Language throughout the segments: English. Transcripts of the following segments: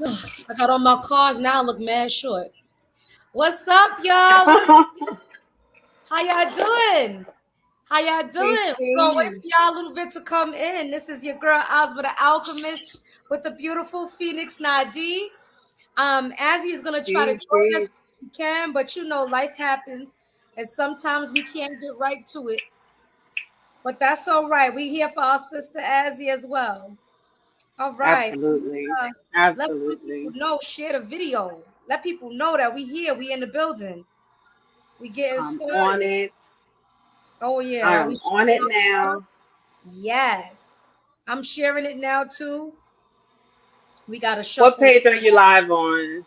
I got on my cards now. I look mad short. What's up, y'all? How y'all doing? How y'all Peace, doing? We're gonna wait peace. for y'all a little bit to come in. This is your girl Ahzzy the Alchemist with the beautiful Phoenix Nadie. Azzy is gonna try to Peace, join us peace. when she can, but you know, life happens, and sometimes we can't get right to it. But that's all right. We here for our sister Azzy as well. All right. Absolutely. Uh, let's let people Absolutely. know. Share the video. Let people know that we here. We in the building. We getting I'm on started. it. Oh yeah, I while we am on it now. yes, I'm sharing it now too. We got to What shuffle. page are you live on?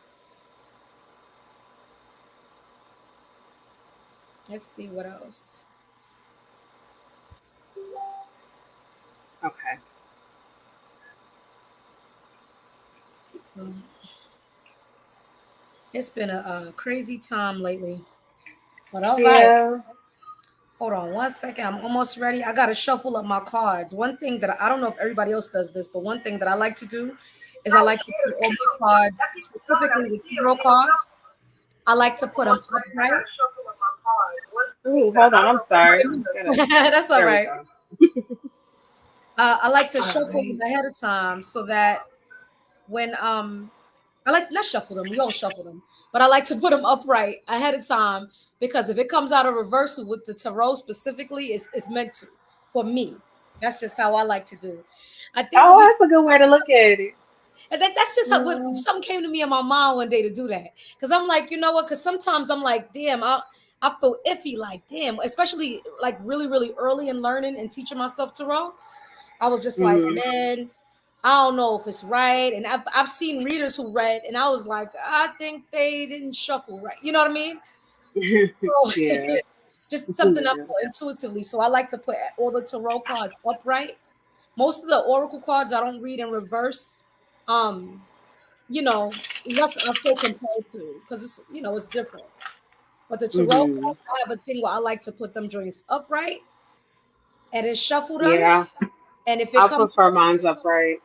Let's see what else. Okay. Um, it's been a crazy time lately, but all right. Yeah. Hold on 1 second. I'm almost ready. I got to shuffle up my cards. One thing that I don't know if everybody else does this, but one thing that I like to do is I like to put all my cards, specifically the tarot cards. I like to put them upright. Ooh, hold on. I'm sorry. Gotta, That's all there we right. go. I like to All shuffle them right. ahead of time so that when I like not shuffle them, we all shuffle them, but I like to put them upright ahead of time because if it comes out of reversal with the tarot specifically, it's meant to for me. That's just how I like to do. I think what Oh, we that's a good way to look at it. and that's just how what Yeah. something came to me in my mind one day to do that. Cause I'm like, you know what? Cause sometimes I'm like, damn, I feel iffy, like damn, especially like really, really early in learning and teaching myself tarot. I was just like, Mm-hmm. man, I don't know if it's right. And I've seen readers who read, and I was like, I think they didn't shuffle right. You know what I mean? So Yeah. just something I Yeah. feel intuitively. So I like to put all the tarot cards upright. Most of the oracle cards I don't read in reverse. Um, you know, unless I feel compelled to, because it's it's different. But the tarot Mm-hmm. cards, I have a thing where I like to put them joints upright and then shuffle them. Yeah. And if it I comes prefer mine's upright.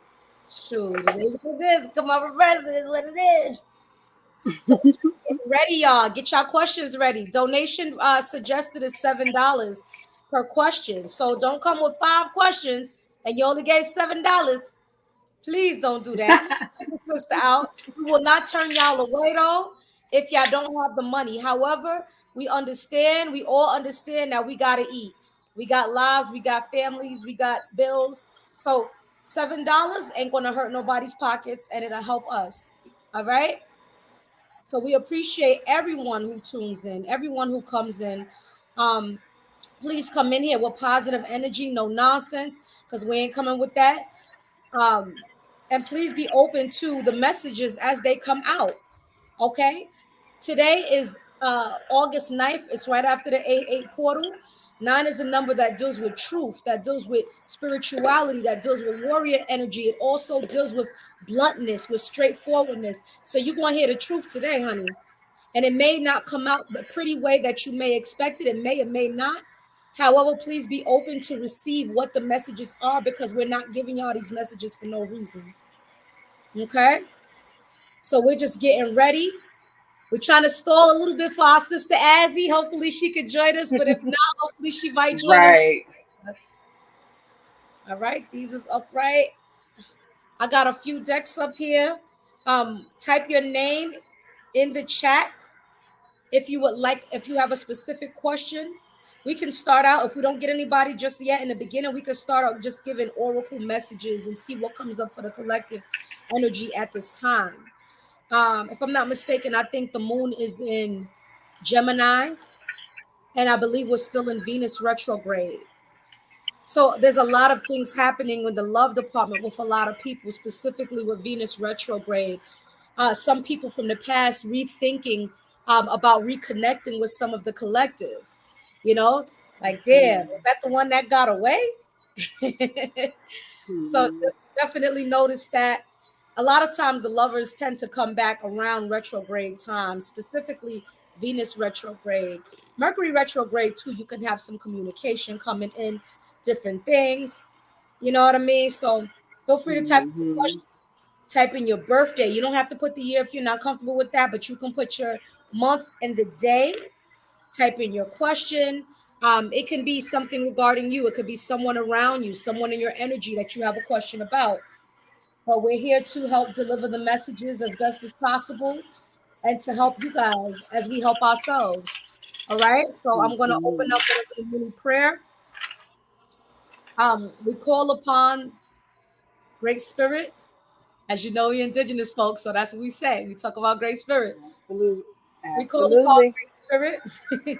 shoot, it is what it is. Come on, reverse it is what it is. So just get ready, y'all. Get y'all questions ready. Donation suggested is $7 per question. So don't come with 5 questions and you only gave $7. Please don't do that. Help a sister out. We will not turn y'all away though if y'all don't have the money. However, we understand, we all understand that we gotta eat. We got lives, we got families, we got bills. So $7 ain't gonna hurt nobody's pockets and it'll help us. All right. So we appreciate everyone who tunes in, everyone who comes in. Um, please come in here with positive energy, no nonsense, because we ain't coming with that. Um, and please be open to the messages as they come out. Okay. Today is August 9th. It's right after the 8-8 portal. 9 is a number that deals with truth, that deals with spirituality, that deals with warrior energy. It also deals with bluntness, with straightforwardness. So you're going to hear the truth today, honey. And it may not come out the pretty way that you may expect it. It may or may not. However, please be open to receive what the messages are because we're not giving y'all these messages for no reason. Okay? So we're just getting ready. We're trying to stall a little bit for our sister Azzy. Hopefully she could join us, but if not, hopefully she might join a little. Right. All right, these is upright. I got a few decks up here. Type your name in the chat if you would like, if you have a specific question. We can start out if we don't get anybody just yet in the beginning. We could start out just giving oracle messages and see what comes up for the collective energy at this time. If I'm not mistaken, I think the moon is in Gemini, and I believe we're still in Venus retrograde. So there's a lot of things happening with the love department with a lot of people, specifically with Venus retrograde. Some people from the past rethinking about reconnecting with some of the collective. You know, like, damn, Mm-hmm. is that the one that got away? So Mm-hmm. just definitely notice that a lot of times the lovers tend to come back around retrograde time, specifically Venus retrograde. Mercury retrograde too, you can have some communication coming in, different things. You know what I mean? So feel free to type your Mm-hmm. questions. Type in your birthday. You don't have to put the year if you're not comfortable with that, but you can put your month and the day. Type in your question. It can be something regarding you. It could be someone around you, someone in your energy that you have a question about. But we're here to help deliver the messages as best as possible and to help you guys as we help ourselves. All right. So I'm going to open Mhm. up with a mini prayer. We call upon Great Spirit. As you know, we're indigenous folks, so that's what we say. We talk about Great Spirit. Absolutely. We call upon Absolutely. Great Spirit.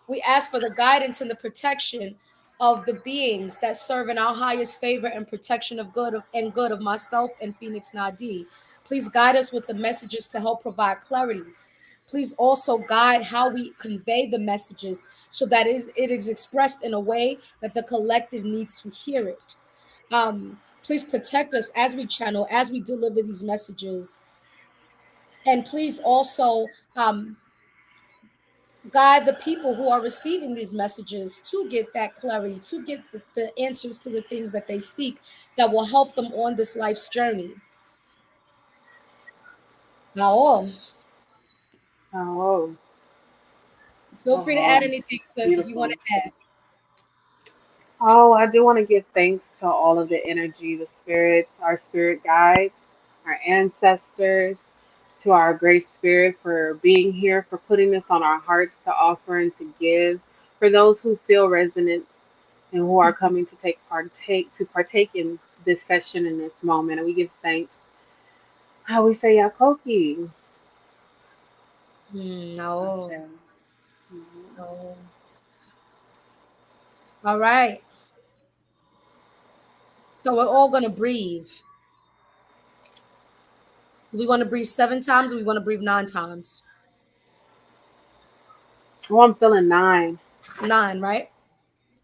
We ask for the guidance and the protection of the beings that serve in our highest favor and protection of good and good of myself and Phoenix Nadie. Please guide us with the messages to help provide clarity. Please also guide how we convey the messages so that it is expressed in a way that the collective needs to hear it. Please protect us as we channel, as we deliver these messages. And please also guide the people who are receiving these messages to get that clarity, to get the answers to the things that they seek that will help them on this life's journey. Now, Oh, feel free to add oh, anything, sis, if you want beautiful. to add. Oh, I do want to give thanks to all of the energy, the spirits, our spirit guides, our ancestors, to our great spirit for being here, for putting this on our hearts to offer and to give, for those who feel resonance and who are coming to partake in this session in this moment. And we give thanks. How we say Yakoki. I No, said, no. All right. So we're all going to breathe. Do we want to breathe 7 times or we want to breathe 9 times? oh, I'm feeling nine. Nine, right?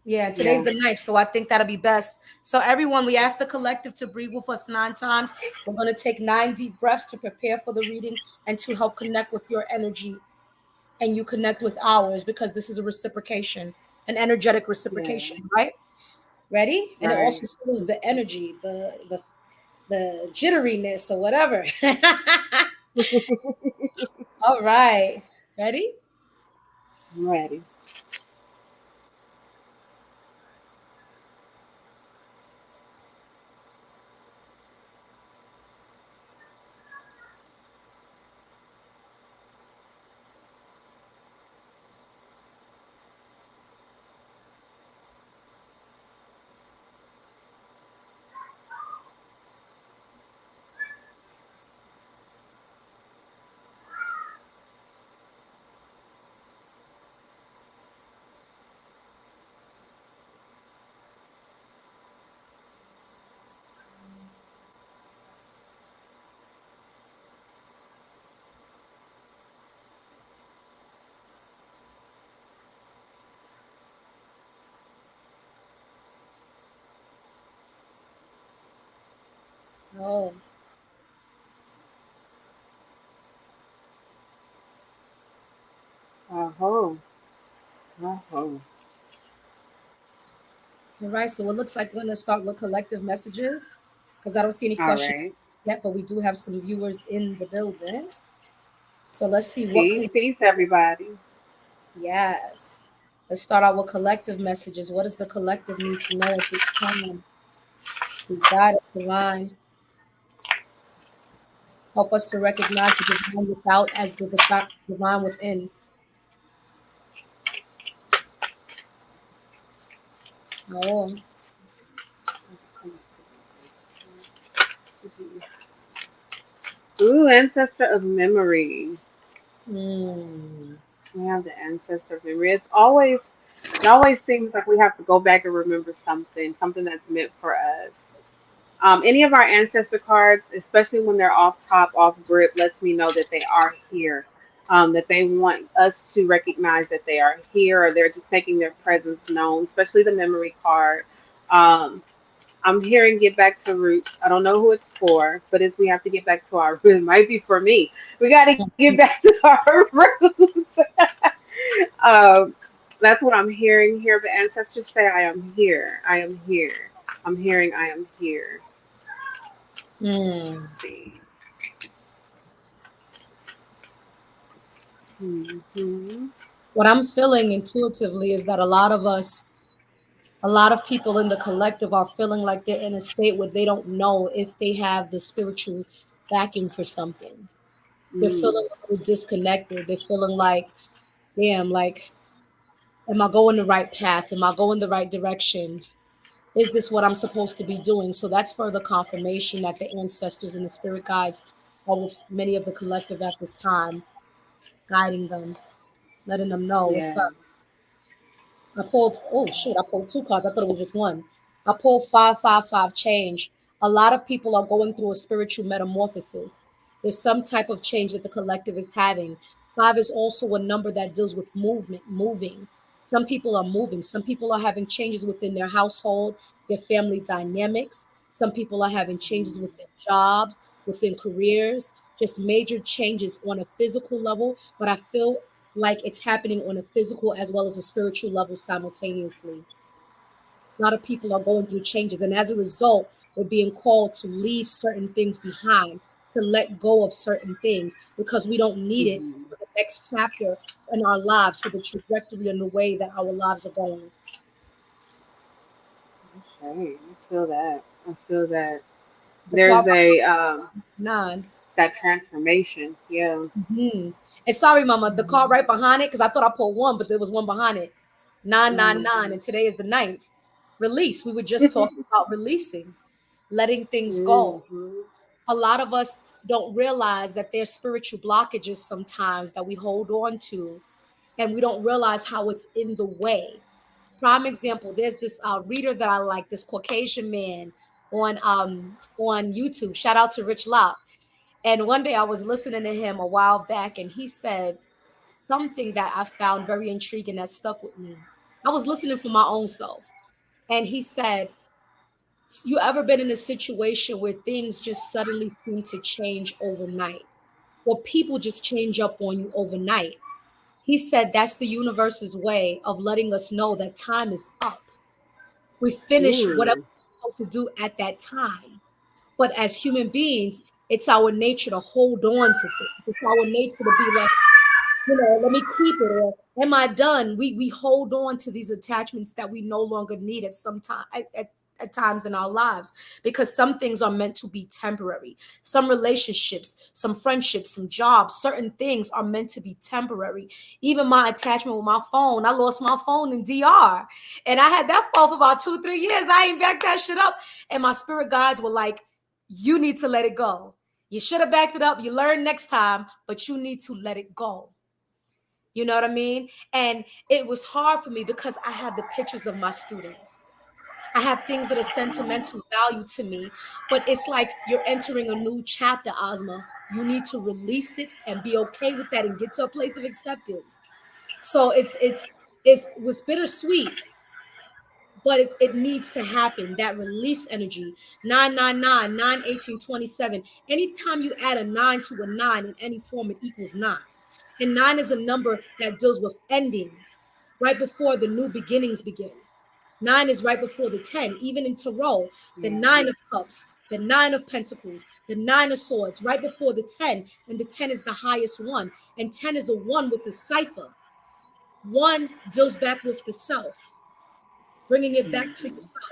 Yeah, today's Yeah, the ninth, so I think that'll be best. So, everyone, we ask the collective to breathe with us 9 times. We're going to take 9 deep breaths to prepare for the reading and to help connect with your energy and you connect with ours because this is a reciprocation, an energetic yeah, reciprocation, right? Ready? And it right. also shows the energy, the jitteriness or whatever. All right. Ready? I'm ready. Oh, Oh, oh, all right. So it looks like we're going to start with collective messages because I don't see any all questions right. yet, but we do have some viewers in the building. So let's see what. Peace, peace, everybody. Yes. Let's start out with collective messages. What does the collective need to know at this time? We got it, divine. Help us to recognize the divine without as the divine within. Oh. Ooh, ancestor of memory. Hmm. We have the ancestor of memory. It always seems like we have to go back and remember something, something that's meant for us. Any of our ancestor cards, especially when they're off top, off grip, lets me know that they are here. That they want us to recognize that they are here, or they're just making their presence known. Especially the memory card. Um, I'm hearing get back to roots. I don't know who it's for, but it's we have to get back to our roots. It might be for me. We got to get back to our roots. um, that's what I'm hearing here. But ancestors say, "I am here. I am here." I'm hearing, "I am here." Mm. Let's see. Hmm. What I'm feeling intuitively is that a lot of people in the collective are feeling like they're in a state where they don't know if they have the spiritual backing for something. They're Mm. feeling a little disconnected. They're feeling like, damn, like, am I going the right path? Am I going the right direction? Is this what I'm supposed to be doing? So that's further confirmation that the ancestors and the spirit guides are with many of the collective at this time, guiding them, letting them know what's Yeah. up. I pulled, oh shoot, I pulled two cards. I thought it was just one. I pulled 555 change. A lot of people are going through a spiritual metamorphosis. There's some type of change that the collective is having. Five is also a number that deals with movement, moving. Some people are moving. Some people are having changes within their household, their family dynamics. Some people are having changes Mm. within jobs, within careers, just major changes on a physical level. But I feel like it's happening on a physical as well as a spiritual level simultaneously. A lot of people are going through changes, and as a result, we're being called to leave certain things behind, to let go of certain things because we don't need it Hmm. for the next chapter in our lives, for the trajectory and the way that our lives are going. Okay. I feel that. I feel that. The card There's a nine. that transformation. Yeah. Hmm. And sorry, Mama, the card Hmm. right behind it, because I thought I pulled one, but there was one behind it. 999, Hmm. and today is the ninth. Release. We were just talking about releasing, letting things go. Hmm. A lot of us don't realize that there's spiritual blockages sometimes that we hold on to, and we don't realize how it's in the way. Prime example, there's this reader that I like, this Caucasian man on YouTube. Shout out to Rich Lop. And one day I was listening to him a while back, and he said something that I found very intriguing that stuck with me. I was listening for my own self. And he said, you ever been in a situation where things just suddenly seem to change overnight? Or people just change up on you overnight? He said that's the universe's way of letting us know that time is up. We finish whatever Mm. we're supposed to do at that time. But as human beings, it's our nature to hold on to things. It's our nature to be like, let me keep it, or am I done? We hold on to these attachments that we no longer need at some time at times in our lives, because some things are meant to be temporary. Some relationships, some friendships, some jobs, certain things are meant to be temporary. Even my attachment with my phone, I lost my phone in DR, and I had that phone for about 2 3 years. I ain't backed that shit up, and my spirit guides were like, you need to let it go. You should have backed it up. You learn next time, but you need to let it go. You know what I mean? And it was hard for me because I have the pictures of my students. I have things that are sentimental value to me, but it's like you're entering a new chapter, Ozma. You need to release it and be okay with that and get to a place of acceptance. So it's was bittersweet, but it needs to happen. That release energy. 999, 91827. Anytime you add a nine to a nine in any form, it equals nine. And nine is a number that deals with endings, right before the new beginnings begin. Nine is right before the 10, even in tarot, the Yeah. nine of cups, the nine of pentacles, the nine of swords, right before the 10. And the 10 is the highest one. And 10 is a one with the cipher. One deals back with the self, bringing it back to Hmm. yourself.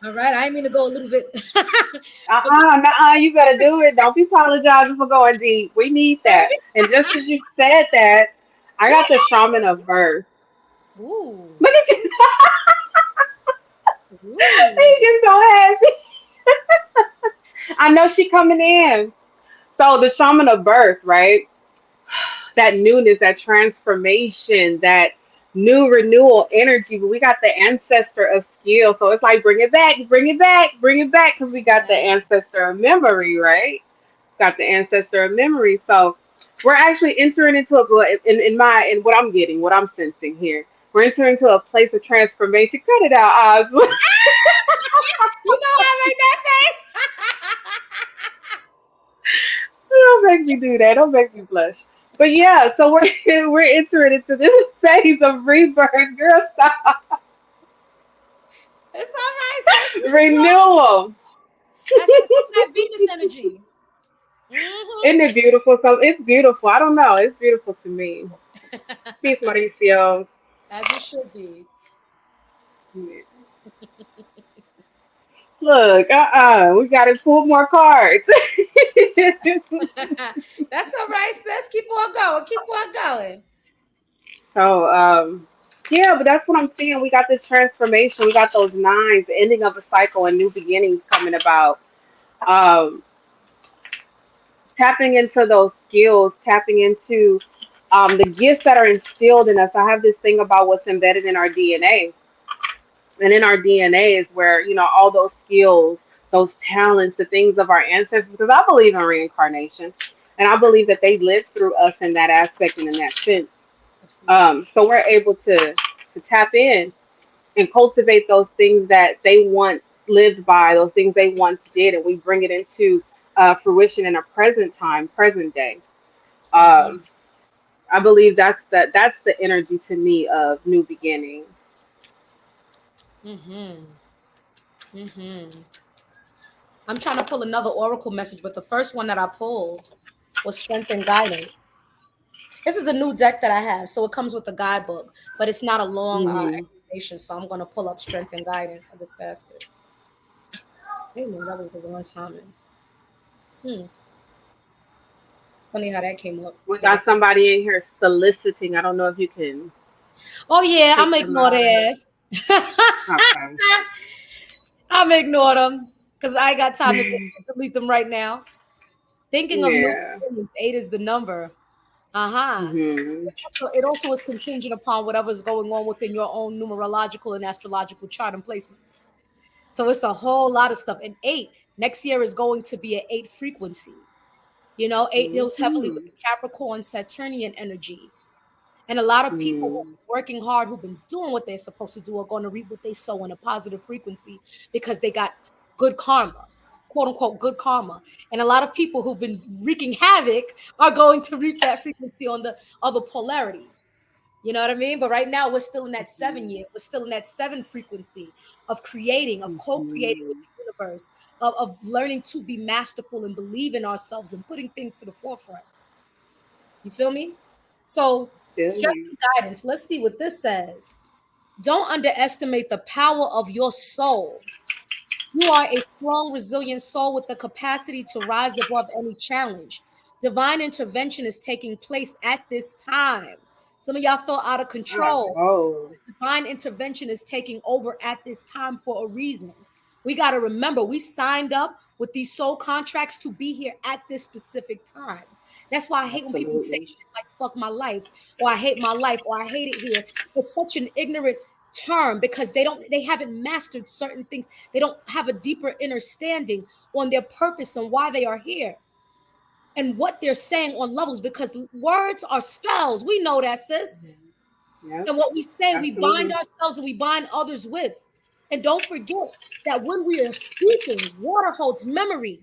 All right. I mean to go a little bit. But Nuh-uh, you better do it. Don't be apologizing for going deep. We need that. And just because you said that, I got the shaman of birth. Ooh. Look at you. Ooh. He's just so happy. I know she coming in. So the shaman of birth, right? That newness, that transformation, that new renewal energy. But we got the ancestor of skill. So it's like bring it back, bring it back, bring it back, because we got the Yeah. ancestor of memory, right? Got the ancestor of memory. So we're actually entering into in what I'm getting, what I'm sensing here. We're entering into a place of transformation. Cut it out, Oz. You know I made that Don't make me do that. Don't make me blush. But yeah, so we're we're entering into this phase of rebirth, girl. Stop. face. It's all right, sis. Renewal. That's that Venus energy. Isn't it beautiful? So it's beautiful. I don't know. It's beautiful to me. Peace, Mauricio. As it should be. Yeah. Look, we got to pull more cards. That's all right, sis. Keep on going. Keep on going. So, yeah, but that's what I'm seeing. We got this transformation. We got those nines, the ending of a cycle and new beginnings coming about. Um, Tapping into those skills, tapping into the gifts that are instilled in us. I have this thing about what's embedded in our DNA, and in our DNA is where all those skills, those talents, the things of our ancestors. Because I believe in reincarnation, and I believe that they lived through us in that aspect and in that sense. Absolutely. So we're able to tap in and cultivate those things that they once lived by, those things they once did, and we bring it into fruition in a present time, present day. Um, Mm-hmm. I believe that's the energy to me of new beginnings. Mm-hmm. Mm-hmm. I'm trying to pull another oracle message, but the first one that I pulled was strength and guidance. This is a new deck that I have, so it comes with a guidebook, but it's not a long Hmm. explanation. So I'm gonna pull up strength and guidance. I just passed it. Hey man, that was the wrong timing. Hmm. It's funny how that came up. We got somebody in here soliciting. I don't know if you can Oh yeah, I'm kick gonna them ignore out or their ass. okay. I'm gonna ignore them because I ain't got time to delete them right now. Thinking of new Yeah. beginnings, 8 is the number. Uh-huh. Hmm. It also is contingent upon whatever's going on within your own numerological and astrological chart and placements. So it's a whole lot of stuff. And 8 next year is going to be an 8 frequency. 8 deals heavily with Hmm. the Capricorn Saturnian energy. And a lot of people who Hmm. are working hard, who've been doing what they're supposed to do, are going to reap what they sow in a positive frequency because they got good karma, quote unquote, good karma. And a lot of people who've been wreaking havoc are going to reap that frequency on the other polarity. You know what I mean? But right now, we're still in that 7 year. We're still in that 7 frequency of creating, of co creating with Hmm. the universe, of learning to be masterful and believe in ourselves and putting things to the forefront. You feel me? So, Feel strength you. and guidance. Let's see what this says. Don't underestimate the power of your soul. You are a strong, resilient soul with the capacity to rise above any challenge. Divine intervention is taking place at this time. Some of y'all feel out of control. Oh. Divine intervention is taking over at this time for a reason. We got to remember, we signed up with these soul contracts to be here at this specific time. That's why I hate when people say Absolutely. shit like fuck my life, or I hate my life, or I hate it here. It's such an ignorant term because they haven't mastered certain things. They don't have a deeper understanding on their purpose and why they are here and what they're saying on levels, because words are spells. We know that, sis. Yep. And what we say, we bind Absolutely. ourselves and we bind others with. And don't forget that when we are speaking, water holds memory.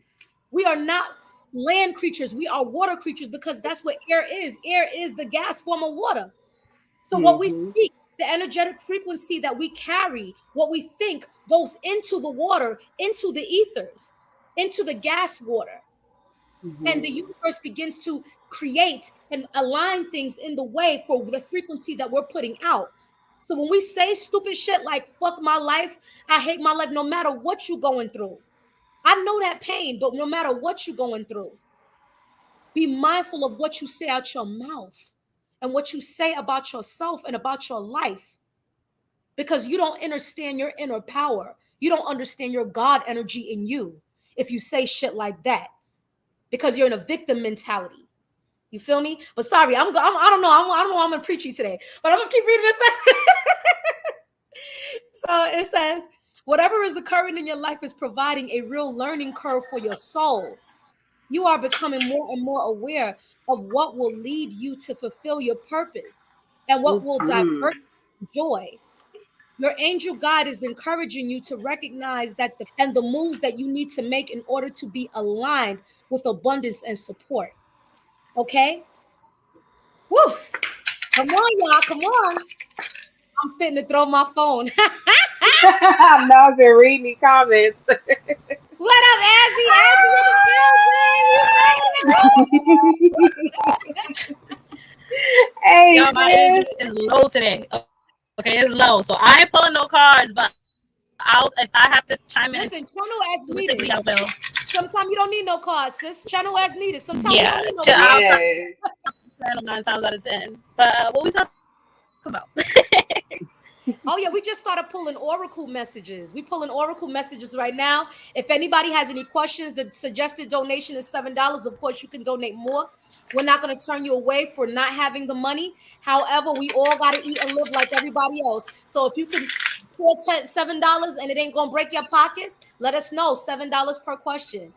We are not land creatures, we are water creatures because that's what air is. Air is the gas form of water. So what we Hmm. speak, the energetic frequency that we carry, what we think goes into the water, into the ethers, into the gas water. And the Hmm. universe begins to create and align things in the way for the frequency that we're putting out. So when we say stupid shit like fuck my life, I hate my life, no matter what you're going through. I know that pain, but no matter what you're going through, be mindful of what you say out your mouth and what you say about yourself and about your life, because you don't understand your inner power. You don't understand your God energy in you if you say shit like that, because you're in a victim mentality. You feel me? But sorry, I don't know. I don't know. I'm gonna preachy today, but I'm gonna keep reading this. So it says, whatever is occurring in your life is providing a real learning curve for your soul. You are becoming more and more aware of what will lead you to fulfill your purpose and what will Hmm. divert joy. Your angel guide is encouraging you to recognize that and the moves that you need to make in order to be aligned with abundance and support. Okay? Woo! Come on, y'all. Come on. I'm fitting to throw my phone. I know I've been reading the comments. What up, Azzy? Azzy in the building. We Hey, Y'all, my sis. energy is low today. Okay, it's low. So I ain't pulling no cards, but if I have to chime in Listen, channel as intuitively, I needed. will. Sometimes you don't need no cards, sis. Channel as needed. Sometimes we Yeah, don't need no I'll cards. Yes. channel 9 times out of 10. But what we talk about? Oh yeah, we just started pulling oracle messages. We pulling oracle messages right now. If anybody has any questions, the suggested donation is $7. Of course, you can donate more. We're not going to turn you away for not having the money. However, we all got to eat and live like everybody else. So if you can put $7 and it ain't going to break your pockets, let us know. $7 per question.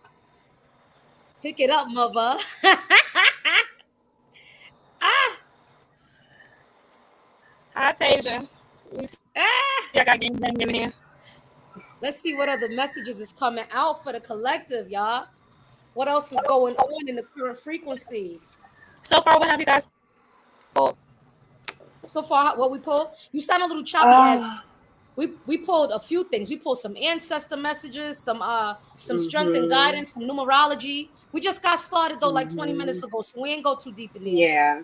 Pick it up, mother. ah, Hi, Tasia. You see, I got ah. gang bang in here. Let's see what other messages is coming out for the collective, y'all. What else is going on in the current frequency? So far, what have you guys pulled? So far, what we pulled, you sound a little choppy. As Oh. we pulled a few things. We pulled some ancestor messages, some strength and Mhm. guidance, some numerology. We just got started though, like 20 minutes Mhm. ago, so we ain't go too deep in there. Yeah.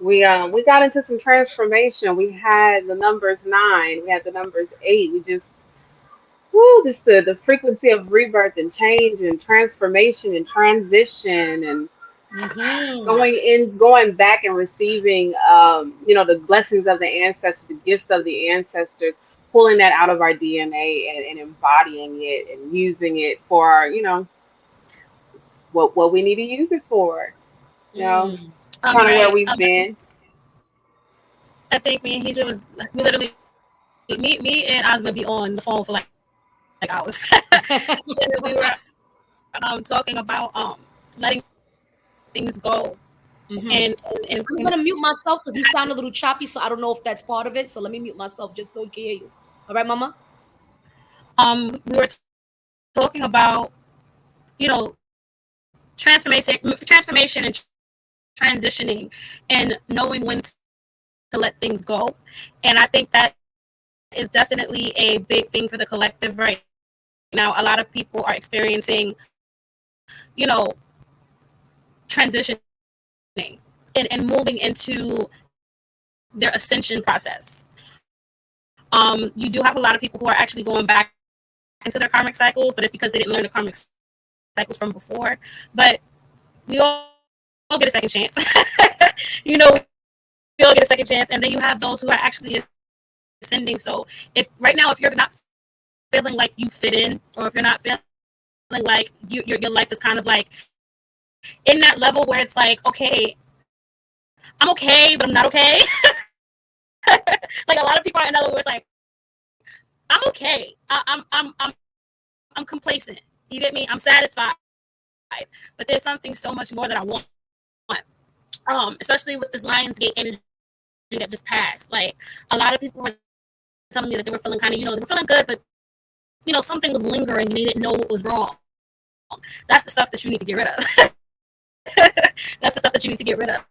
We got into some transformation. We had the numbers 9. We had the numbers 8. We just woo, just the frequency of rebirth and change and transformation and transition and Mm-hmm. going back and receiving the blessings of the ancestors, the gifts of the ancestors, pulling that out of our DNA and embodying it and using it for what we need to use it for. You know, Mm. kind of where Right. we've been. I think me and Hija was we literally me and Ahzzy would be on the phone for like hours. And we were talking about letting things go Mm-hmm. I'm and gonna mute myself because you sound a little choppy, so I don't know if that's part of it. So let me mute myself just so we can hear you. All right, Mama. we were talking about you know transformation and transitioning and knowing when to let things go. And I think that is definitely a big thing for the collective right now. A lot of people are experiencing, you know, transitioning and moving into their ascension process. You do have a lot of people who are actually going back into their karmic cycles, but it's because they didn't learn the karmic cycles from before. But we all get a second chance. you know, we all get a second chance, and then you have those who are actually ascending. So if you're not feeling like you fit in, or if you're not feeling like your life is kind of like in that level where it's like, okay, I'm okay, but I'm not okay. Like a lot of people are in that level where it's like, I'm okay. I'm complacent. You get me? I'm satisfied. But there's something so much more that I want. Especially with this Lionsgate energy that just passed. Like a lot of people were telling me that they were feeling kind of, they were feeling good, but something was lingering and they didn't know what was wrong. That's the stuff that you need to get rid of. That's the stuff that you need to get rid of.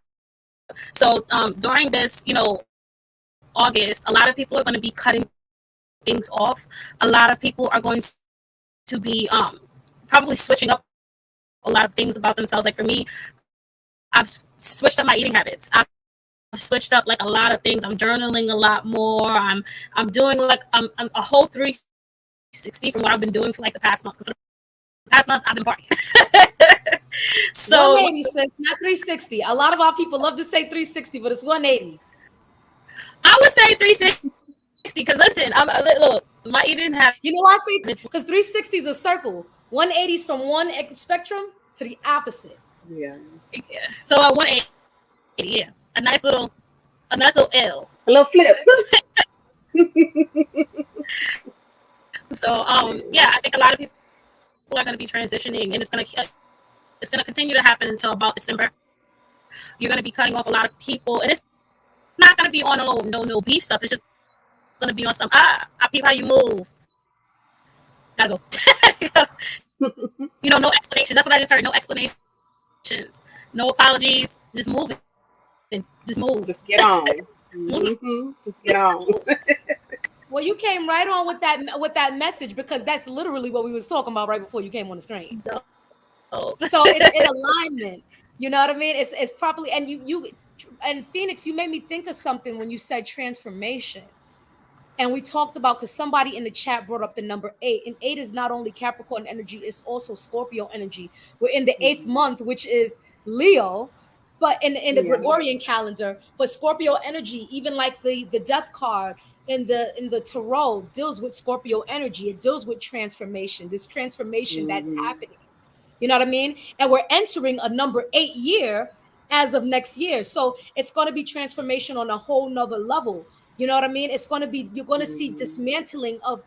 So during this, August, a lot of people are going to be cutting things off. A lot of people are going to be probably switching up a lot of things about themselves. Like for me, I've switched up my eating habits. I've switched up like a lot of things. I'm journaling a lot more. I'm doing like I'm a whole 360 from what I've been doing for like the past month. Because the past month I've been partying. So 180, sis, not 360. A lot of our people love to say 360, but it's 180. I would say 360 because listen, look, my eating habits. You know why I say, because 360 is a circle. 180 is from one spectrum to the opposite. Yeah. Yeah. So at 180, yeah, a nice little L. A little flip. So yeah, I think a lot of people are going to be transitioning, and it's gonna continue to happen until about December. You're going to be cutting off a lot of people, and it's not going to be on no beef stuff. It's just going to be on some I peep how you move. Gotta go. No explanation. That's what I just heard. No explanations. No apologies. Just move it. Just move. Just get on. Move. Just get on. Well, you came right on with that message because that's literally what we was talking about right before you came on the screen. Oh. So it's in alignment. You know what I mean? It's properly, and you and Phoenix, you made me think of something when you said transformation. And we talked about, because somebody in the chat brought up the number 8, and 8 is not only Capricorn energy, it's also Scorpio energy. We're in the 8th Mhm. month, which is Leo, but in the Yeah. Gregorian calendar. But Scorpio energy, even like the death card in the tarot, deals with Scorpio energy. It deals with transformation, this transformation that's Mhm. happening. You know what I mean? And we're entering a number 8 year as of next year. So it's going to be transformation on a whole nother level. You know what I mean? It's going to be, you're going to see Mhm. dismantling of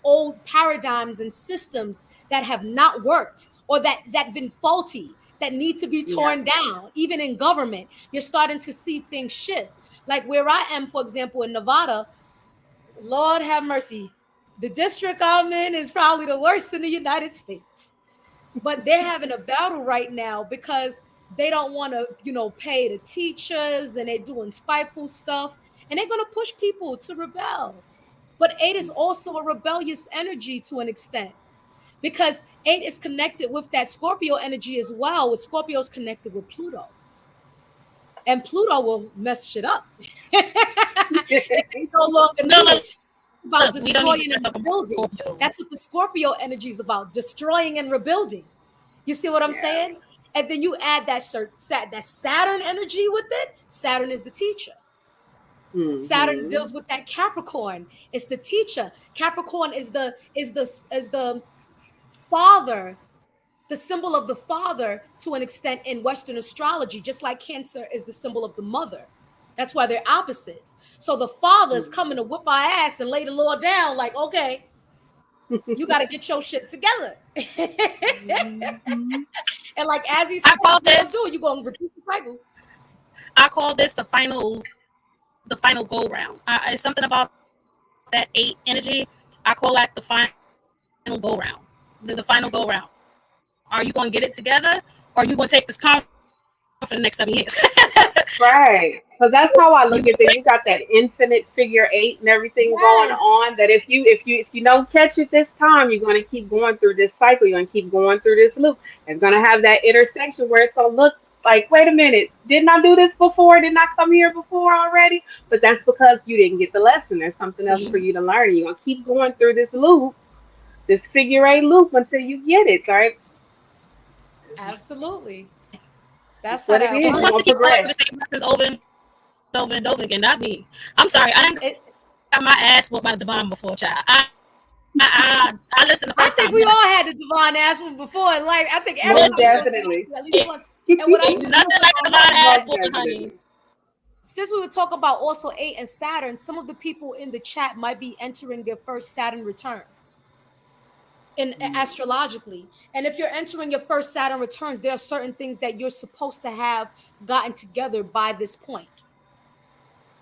old paradigms and systems that have not worked, or that been faulty, that need to be Yeah. torn down. Even in government, you're starting to see things shift. Like where I am, for example, in Nevada, Lord have mercy. The district I'm in is probably the worst in the United States, but they're having a battle right now because they don't want to, pay the teachers, and they're doing spiteful stuff, and they're going to push people to rebel. But 8 is also a rebellious energy to an extent, because 8 is connected with that Scorpio energy as well. With Scorpio's connected with Pluto, and Pluto will mess shit up if it's no longer No, needed. look, It's about we don't need to destroying start and talking about rebuilding. Scorpio. That's what the Scorpio energy is about: destroying and rebuilding. You see what I'm Yeah. saying? And then you add that Saturn energy with it. Saturn is the teacher. Saturn Mhm. deals with that Capricorn. It's the teacher. Capricorn is the father, the symbol of the father to an extent in Western astrology, just like Cancer is the symbol of the mother. That's why they're opposites. So the father is coming to Mhm. whip our ass and lay the law down, like, okay, you got to get your shit together. Mhm. And like as he said, I call you're gonna do, this you're gonna repeat the cycle. I call this the final go round. It's something about that 8 energy. I call that the final go round. The final go round. Are you going to get it together, or are you going to take this karma for the next 7 years? Right. So You that's gonna how I take look at it. You got that infinite figure eight and everything going Yes, on. That if you don't catch it this time, you're gonna keep going through this cycle. You're gonna keep going through this loop. It's gonna have that intersection where it's gonna look like, wait a minute, didn't I do this before? Didn't I come here before already? But that's because you didn't get the lesson. There's something else for you to learn. You're gonna keep going through this loop, this figure eight loop until you get it, right? absolutely. It's That's how what it that Who is. You're wants works. to gonna keep going progress. through the same lessons over and over and over and over again? Not me. I'm sorry. I didn't got my It, ass whooped by the divine before, child. I listened the first time. Then I I think we all had the divine ass one before in life. I think Most everybody goes through definitely. it at least once. And what I ain't was nothing talking like a about, divine ass Most whooping, honey. definitely. since we were talking about also 8 and Saturn, some of the people in the chat might be entering their first Saturn returns in astrologically. And if you're entering your first Saturn returns, there are certain things that you're supposed to have gotten together by this point.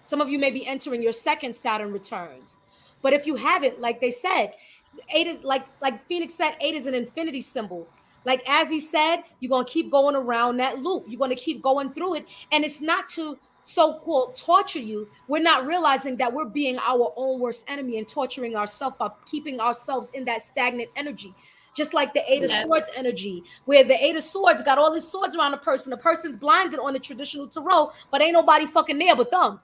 Some of you may be entering your second Saturn returns. But if you haven't, like they said, 8 is like Phoenix said, 8 is an infinity symbol. Like as he said, you're gonna keep going around that loop. You're gonna keep going through it. And it's not to so-called torture you. We're not realizing that we're being our own worst enemy and torturing ourselves by keeping ourselves in that stagnant energy. Just like the 8 of Yes. Swords energy, where the 8 of Swords got all his swords around a person. The person's blinded on the traditional tarot, but ain't nobody fucking there but them,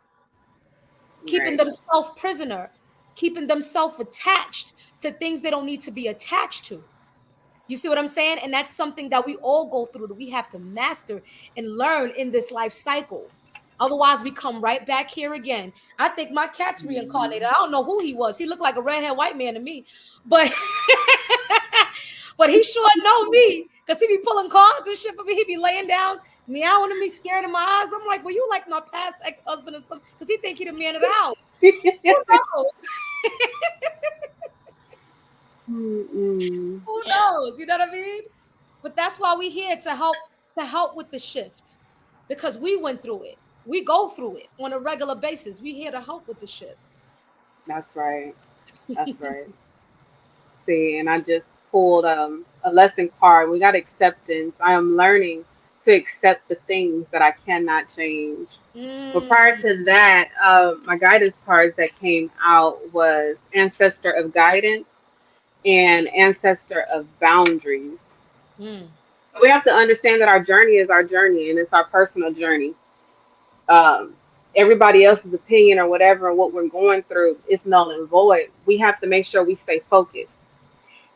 keeping Right. themselves prisoner, keeping themselves attached to things they don't need to be attached to. You see what I'm saying? And that's something that we all go through, that we have to master and learn in this life cycle. Otherwise, we come right back here again. I think my cat's reincarnated. Mhm. I don't know who he was. He looked like a redhead white man to me, but but he sure know me because he be pulling cards and shit for me. He be laying down, meowing at me, staring in my eyes. I'm like, well, you like my past ex-husband or something? Because he think he the man of the house. Who knows? Mm-mm. Who Yeah. knows? You know what I mean? But that's why we here to help with the shift, because we went through it. We go through it on a regular basis. We here to help with the shift. That's right. That's right. See, and I just pulled a lesson card. We got acceptance. I am learning to accept the things that I cannot change. But prior Mm, to that, my guidance cards that came out was Ancestor of Guidance and Ancestor of Boundaries. mm, So we have to understand that our journey is our journey and it's our personal journey. Um, Everybody else's opinion or whatever, what we're going through is null and void. We have to make sure we stay focused.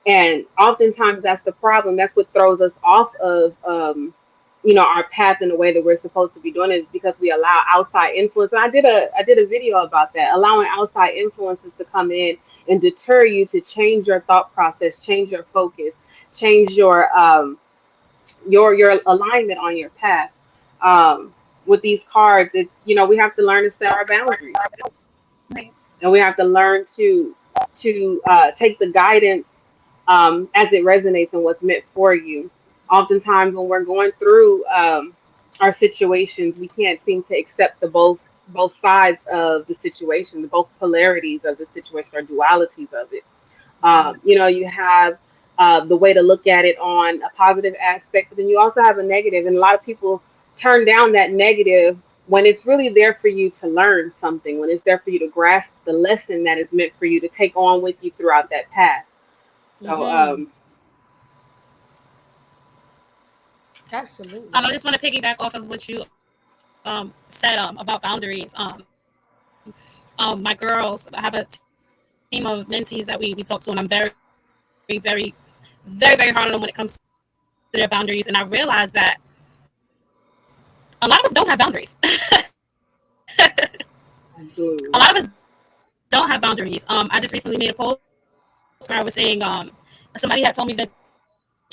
And oftentimes that's the problem. That's what throws us off of, our path in the way that we're supposed to be doing it, because we allow outside influence. And I did a video about that, allowing outside influences to come in and deter you to change your thought process, change your focus, change your alignment on your path. With these cards, it's, we have to learn to set our boundaries, and we have to learn to take the guidance as it resonates and what's meant for you. Oftentimes, when we're going through our situations, we can't seem to accept the both sides of the situation, the both polarities of the situation or dualities of it. You have the way to look at it on a positive aspect, but then you also have a negative. And a lot of people turn down that negative when it's really there for you to learn something, when it's there for you to grasp the lesson that is meant for you to take on with you throughout that path. So, mm-hmm. Absolutely. I just want to piggyback off of what you said about boundaries. My girls, I have a team of mentees that we talk to, and I'm very, very, very, very hard on them when it comes to their boundaries. And I realized that a lot of us don't have boundaries. A absolutely. lot of us don't have boundaries. I just recently made a post where I was saying somebody had told me that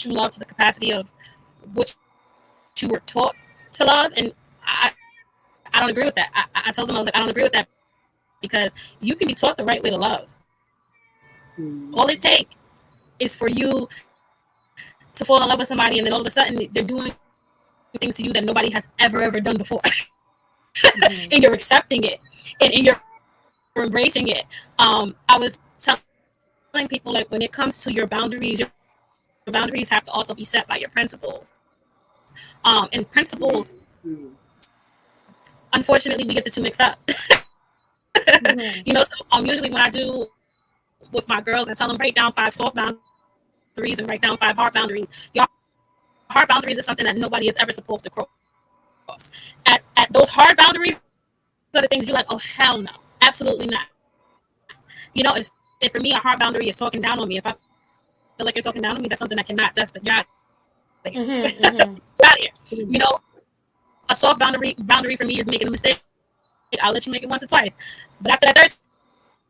you love to the capacity of what you were taught to love, and I don't agree with that. I told them, I was like, I don't agree with that, because you can be taught the right way to love. All it Mhm. takes is for you to fall in love with somebody, and then all of a sudden they're doing things to you that nobody has ever done before, Mm-hmm. and you're accepting it, and you're embracing it. I was telling people, like, when it comes to your boundaries have to also be set by your principles. And principles, Mhm. unfortunately, we get the two mixed up. Mm-hmm. So usually when I do with my girls, I tell them write down 5 soft boundaries and write down 5 hard boundaries. Your hard boundaries is something that nobody is ever supposed to cross. At those hard boundaries are the things you're like, oh hell no, absolutely not. If for me a hard boundary is talking down on me, if I feel like you're talking down on me, that's something I cannot. That's the you're out of here. Mm-hmm. Mm-hmm. You're out of here. A soft boundary for me is making a mistake. I'll let you make it once or twice, but after that third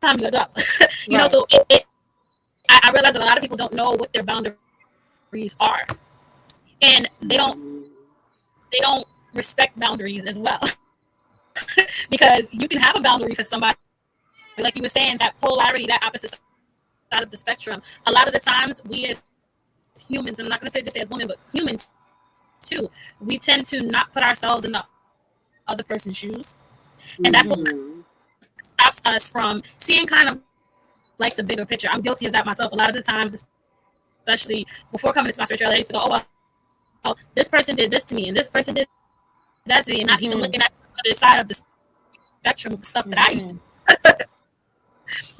time, you gotta go. Right. So I realize that a lot of people don't know what their boundaries are, and Mhm. they don't respect boundaries as well. Because you can have a boundary for somebody, like you were saying, that polarity, that opposite side of the spectrum. A lot of the times, we as humans, and I'm not going to say just as women, but humans too, we tend to not put ourselves in the other person's shoes, and that's what Mm-hmm. Mhm. stops us from seeing kind of like the bigger picture. I'm guilty of that myself. A lot of the times, especially before coming to my spirituality, I used to go, oh well, this person did this to me, and this person did that to me, and not even Mm-hmm. looking at the other side of the spectrum of the stuff that I used to. Mm-hmm.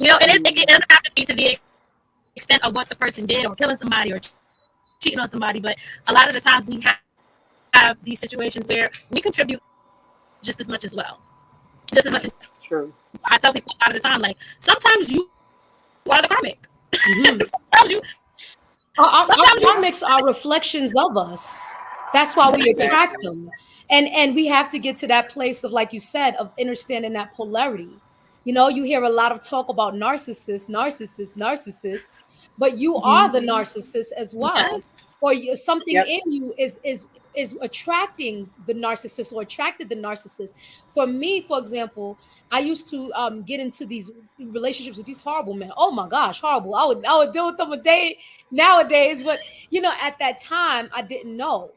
It Mhm. doesn't have to be to the extent of what the person did or killing somebody or cheating on somebody, but a lot of the times we have these situations where we contribute just as much as well. Just as much as True. I tell people a lot of the time, like sometimes you are the karmic. Mm-hmm. sometimes you Our sometimes you karmics are reflections of us. That's why we attract Exactly. them. And we have to get to that place of, like you said, of understanding that polarity. You hear a lot of talk about narcissists, narcissists, narcissists, but you are the Mhm. narcissist as well. yes. Or something Yep. in you is attracting the narcissist or attracted the narcissist. For me, for example, I used to get into these relationships with these horrible men. Oh my gosh, horrible! I would deal with them a day nowadays, but at that time I didn't know.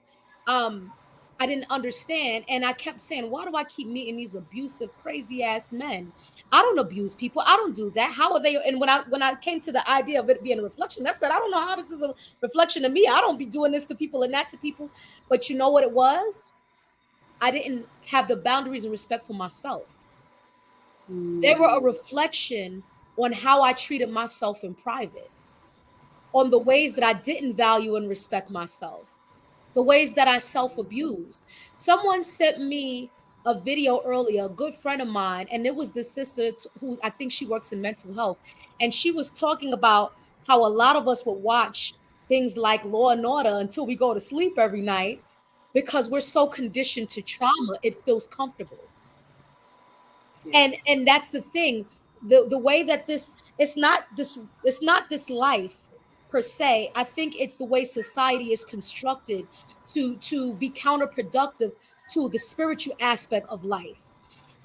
Um, I didn't understand. And I kept saying, why do I keep meeting these abusive, crazy ass men? I don't abuse people. I don't do that. How are they? And when I came to the idea of it being a reflection, I said, I don't know how this is a reflection of me. I don't be doing this to people and that to people. But you know what it was? I didn't have the boundaries and respect for myself. They were a Mm. reflection on how I treated myself in private, on the ways that I didn't value and respect myself, the ways that I self abused. Someone sent me a video earlier, a good friend of mine, and it was the sister who I think she works in mental health. And she was talking about how a lot of us would watch things like Law and Order until we go to sleep every night because we're so conditioned to trauma, it feels comfortable. Yeah. And that's the thing, the way that it's not this life per se. I think it's the way society is constructed to be counterproductive to the spiritual aspect of life.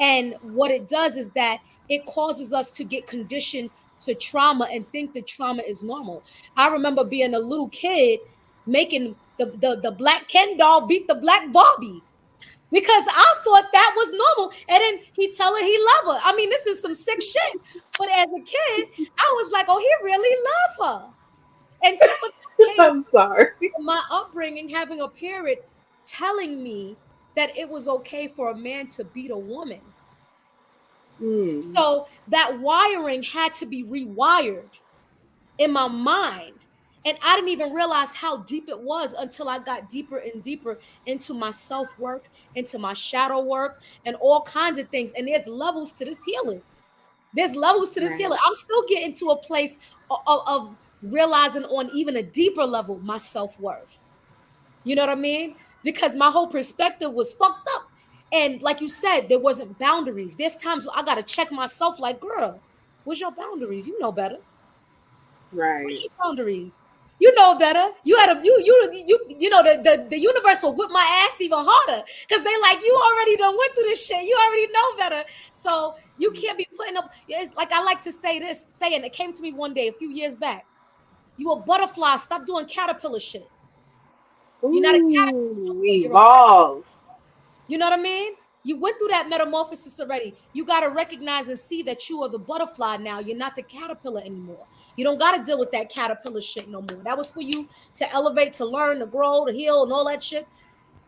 And what it does is that it causes us to get conditioned to trauma and think that trauma is normal. I remember being a little kid making the black Ken doll beat the black Barbie because I thought that was normal. And then he tell her he love her. I mean, this is some sick shit. But as a kid, I was like, oh, he really love her. And some of that came I'm sorry. from my upbringing, having a parent telling me that it was okay for a man to beat a woman. Mm. So that wiring had to be rewired in my mind. And I didn't even realize how deep it was until I got deeper and deeper into my self work, into my shadow work, and all kinds of things. And there's levels to this healing. There's levels to this Right. healing. I'm still getting to a place of realizing on even a deeper level my self worth. You know what I mean? Because my whole perspective was fucked up. And like you said, there wasn't boundaries. There's times I got to check myself like, girl, what's your boundaries? You know better. What's Right. your boundaries? You know better. You had a you know the universe will whip my ass even harder because they like you already done went through this shit. You already know better. So you can't be putting up. It's like I like to say this saying it came to me one day a few years back. You a butterfly. Stop doing caterpillar shit. You're not a caterpillar no Ooh, more. You're a butterfly. evolve. You know what I mean? You went through that metamorphosis already. You got to recognize and see that you are the butterfly now. You're not the caterpillar anymore. You don't got to deal with that caterpillar shit no more. That was for you to elevate, to learn, to grow, to heal, and all that shit.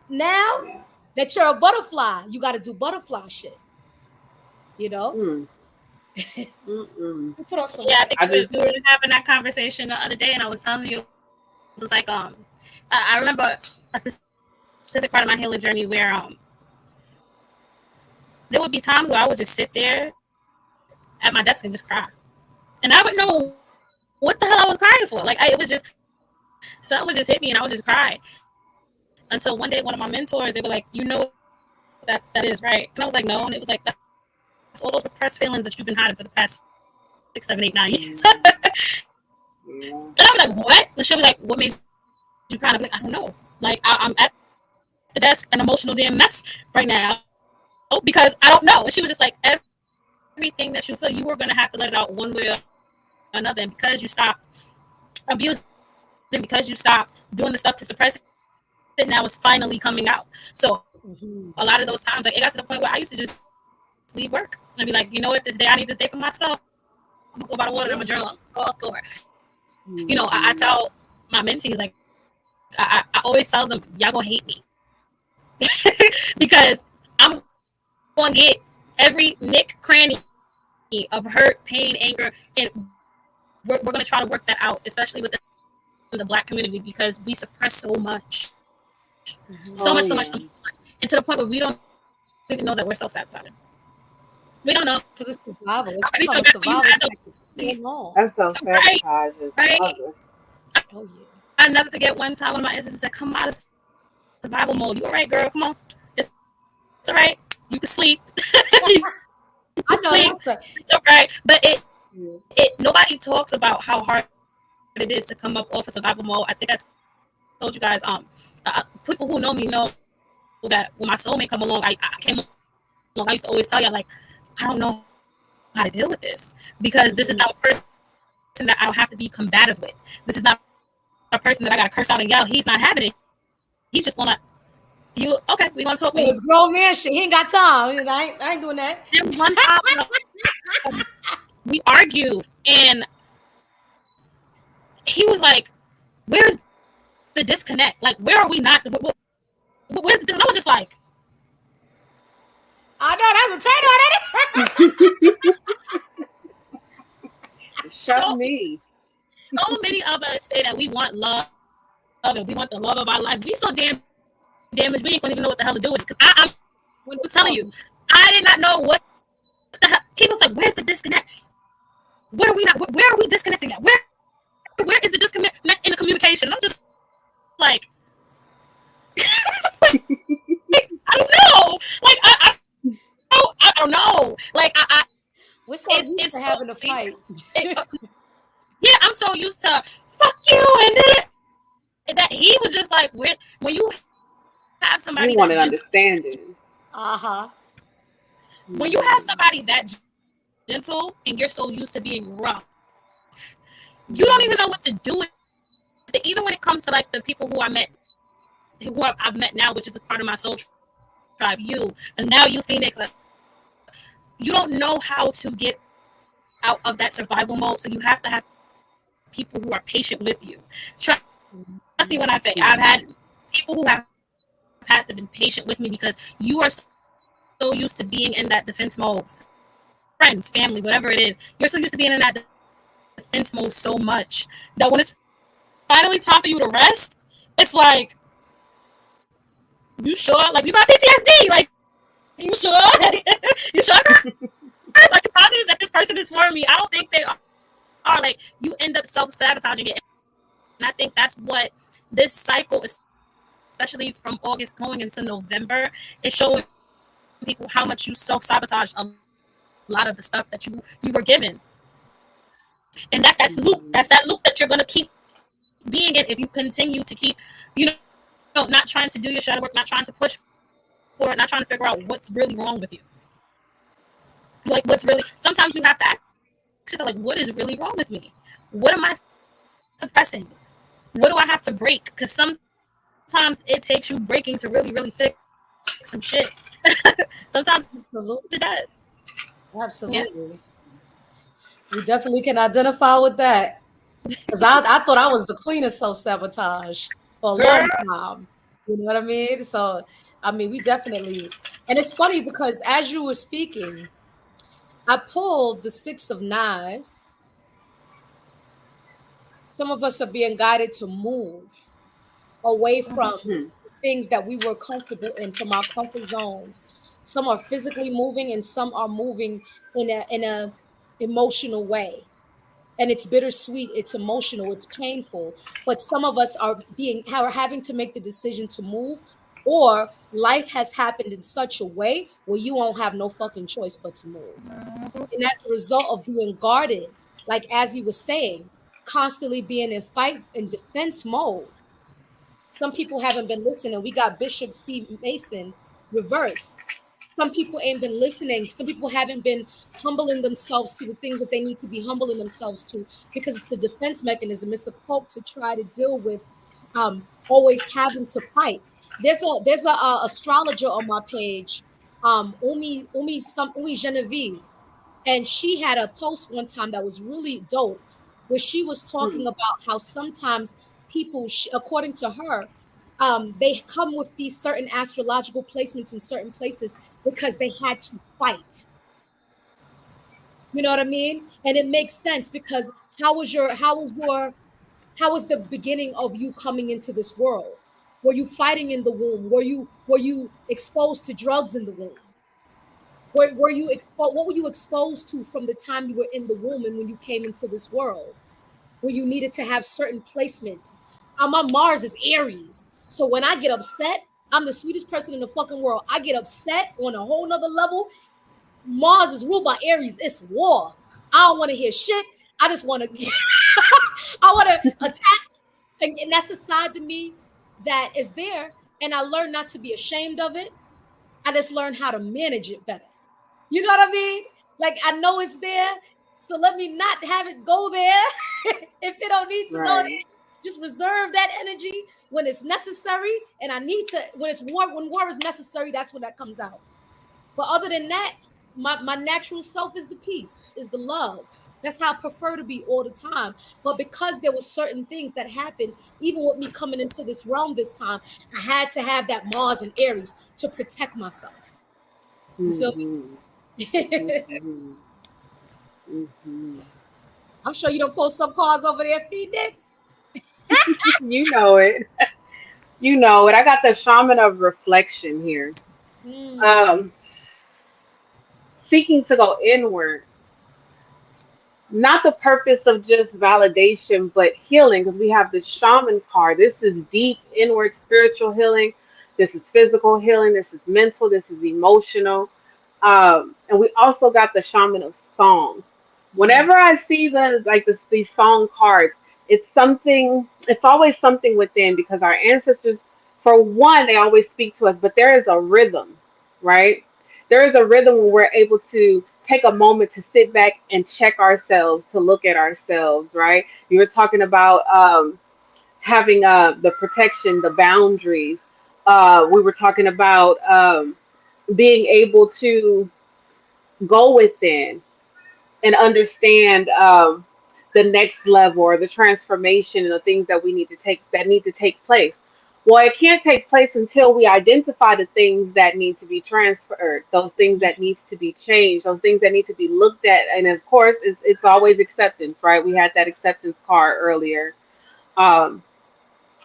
Now Yeah. that you're a butterfly, you got to do butterfly shit. You know? Mm. Mm-mm. We put on some Yeah, I light. think I just. we were having that conversation the other day, and I was telling you, it was like I remember a specific part of my healing journey where there would be times where I would just sit there at my desk and just cry, and I would know what the hell I was crying for. Like it was just something would just hit me, and I would just cry until one day one of my mentors, they were like, "You know what that is, right?" And I was like, "No," and it was like, "That's all those suppressed feelings that you've been hiding for the past 6, 7, 8, 9 years." Yeah. And I'm like, "What?" And she'll be like, "What made you cry?" And I'm like, "I don't know. Like I'm at the desk, an emotional damn mess right now because I don't know." And she was just like, "Everything that you feel, you were gonna have to let it out one way or another, and because you stopped abusing, because you stopped doing the stuff to suppress it, now it's finally coming out." So a lot of those times, like it got to the point where I used to just Mhm. leave work and be like, you know what, this day I need this day for myself. I'm gonna go by the water and I'm gonna journal. I'm gonna go over. Yeah. I tell my Mm-hmm. mentees, like I always tell them, y'all gonna hate me because I'm gonna get every nick cranny of hurt, pain, anger, and we're gonna try to work that out, especially within the black community because we suppress so much, so much, and to the point where we don't Oh yeah. even know that we're self-sabotaging. We don't know. Because it's I'll be so survival. bad It's for you become a guys to survival leave. tactic for so long. That's self Right, sabotage. I right. love it. Oh yeah. I never forget one time one of my instances said, "Come out of survival mode. You all right, girl? Come on, it's all right. You can sleep. You can sleep. I know It's that's all right. right." But it Yeah. nobody talks about how hard it is to come up off of survival mode. I think I told you guys people who know me know that when my soulmate come along, I came along. I used to always tell y'all like, I don't know how to deal with this because this is not a person that I don't have to be combative with. This is not Mhm. a person that I got to curse out and yell. He's not having it. He's just gonna, you okay? You okay? You good? we're gonna talk. It was grown man shit. He ain't got time. I ain't doing that. Then one time we argued, and he was like, "Where's the disconnect? Like, where are we not? Where's the?" And I was just like, "I know that's a turn on Show so me. so many of us say that we want love and we want the love of our life. We so damn damaged. We ain't gonna even know what the hell to do with it. Because I'm telling you, I did not know what the hell. He was like, "Where's the disconnect? Where are we not? Where are we disconnecting at? Where is the disconnect in the communication?" I'm just like, I don't know. Like I don't know. Like We're so used to it's having so a fight. yeah, I'm so used to fuck you, and then that he was just like, when you have somebody You that wanted gentle, understanding. when you have somebody that gentle, and you're so used to being rough, you don't even know what to do with it. Even when it comes to like the people who I've met now, which is a part of my soul tribe, you, and now you, Phoenix, like, you don't know how to get out of that survival mode. So you have to have people who are patient with you. Trust me when I say I've had people who have had to be patient with me because you are so used to being in that defense mode. Friends, family, whatever it is, you're so used to being in that defense mode so much that when it's finally time for you to rest, it's like, you sure? Like, you got PTSD? Like, you sure? You sure? Like, you're positive that this person is for me? I don't think they are. Like, you end up self-sabotaging it. And I think that's what this cycle, especially from August going into November, is showing people how much you self-sabotage a lot of the stuff that you were given. And that's that loop. That's that loop that you're going to keep being in if you continue to keep, not trying to do your shadow work, not trying to push for it, not trying to figure out what's really wrong with you. Like, what's really, sometimes you have to ask yourself, like, what is really wrong with me? What am I suppressing? What do I have to break? Because sometimes it takes you breaking to really, really fix some shit. Sometimes Absolutely. it does. Absolutely. Yeah. We definitely can identify with that. Because I thought I was the queen of self-sabotage for a long time. You know what I mean? So, I mean, we definitely, and it's funny because as you were speaking, I pulled the 6 of Knives. Some of us are being guided to move away from things that we were comfortable in, from our comfort zones. Some are physically moving and some are moving in a emotional way. And it's bittersweet, it's emotional, it's painful, but some of us are having to make the decision to move, or life has happened in such a way where you won't have no fucking choice but to move. And as a result of being guarded, like as he was saying, constantly being in fight and defense mode, some people haven't been listening. We got Bishop C. Mason reverse. Some people ain't been listening. Some people haven't been humbling themselves to the things that they need to be humbling themselves to, because it's the defense mechanism. It's a cloak to try to deal with always having to fight. There's a astrologer on my page, Umi Genevieve, and she had a post one time that was really dope, where she was talking about how sometimes people, according to her, they come with these certain astrological placements in certain places because they had to fight. You know what I mean? And it makes sense because how was the beginning of you coming into this world? Were you fighting in the womb? Were you exposed to drugs in the womb? Were you exposed? What were you exposed to from the time you were in the womb and when you came into this world, where you needed to have certain placements? My Mars is Aries, so when I get upset, I'm the sweetest person in the fucking world. I get upset on a whole nother level. Mars is ruled by Aries. It's war. I don't want to hear shit. I just want to. I want to attack, and that's a side to me that is there. And I learned not to be ashamed of it. I just learned how to manage it better. You know what I mean? Like, I know it's there, so let me not have it go there if it don't need to go there. Just reserve that energy when it's necessary. And I need to, when war is necessary, that's when that comes out. But other than that, my natural self is the peace, is the love. That's how I prefer to be all the time. But because there were certain things that happened, even with me coming into this realm this time, I had to have that Mars and Aries to protect myself. You feel Mm-hmm. me? Mm-hmm. Mm-hmm. I'm sure you don't pull some cards over there, Phoenix. You know it. You know it. I got the shaman of reflection here. Mm. Um, seeking to go inward, not the purpose of just validation, but healing, because we have the shaman card. This is deep inward spiritual healing. This is physical healing. This is mental. This is emotional. And we also got the shaman of song. Mm. Whenever I see these song cards, it's something, it's always something within, because our ancestors, for one, they always speak to us, but there is a rhythm, right? There is a rhythm when we're able to take a moment to sit back and check ourselves, to look at ourselves, right? You were talking about having the protection, the boundaries. We were talking about being able to go within and understand the next level or the transformation and the things that we need to take place. Well, it can't take place until we identify the things that need to be transferred, those things that needs to be changed, those things that need to be looked at, and of course, it's always acceptance, right? We had that acceptance card earlier. Um,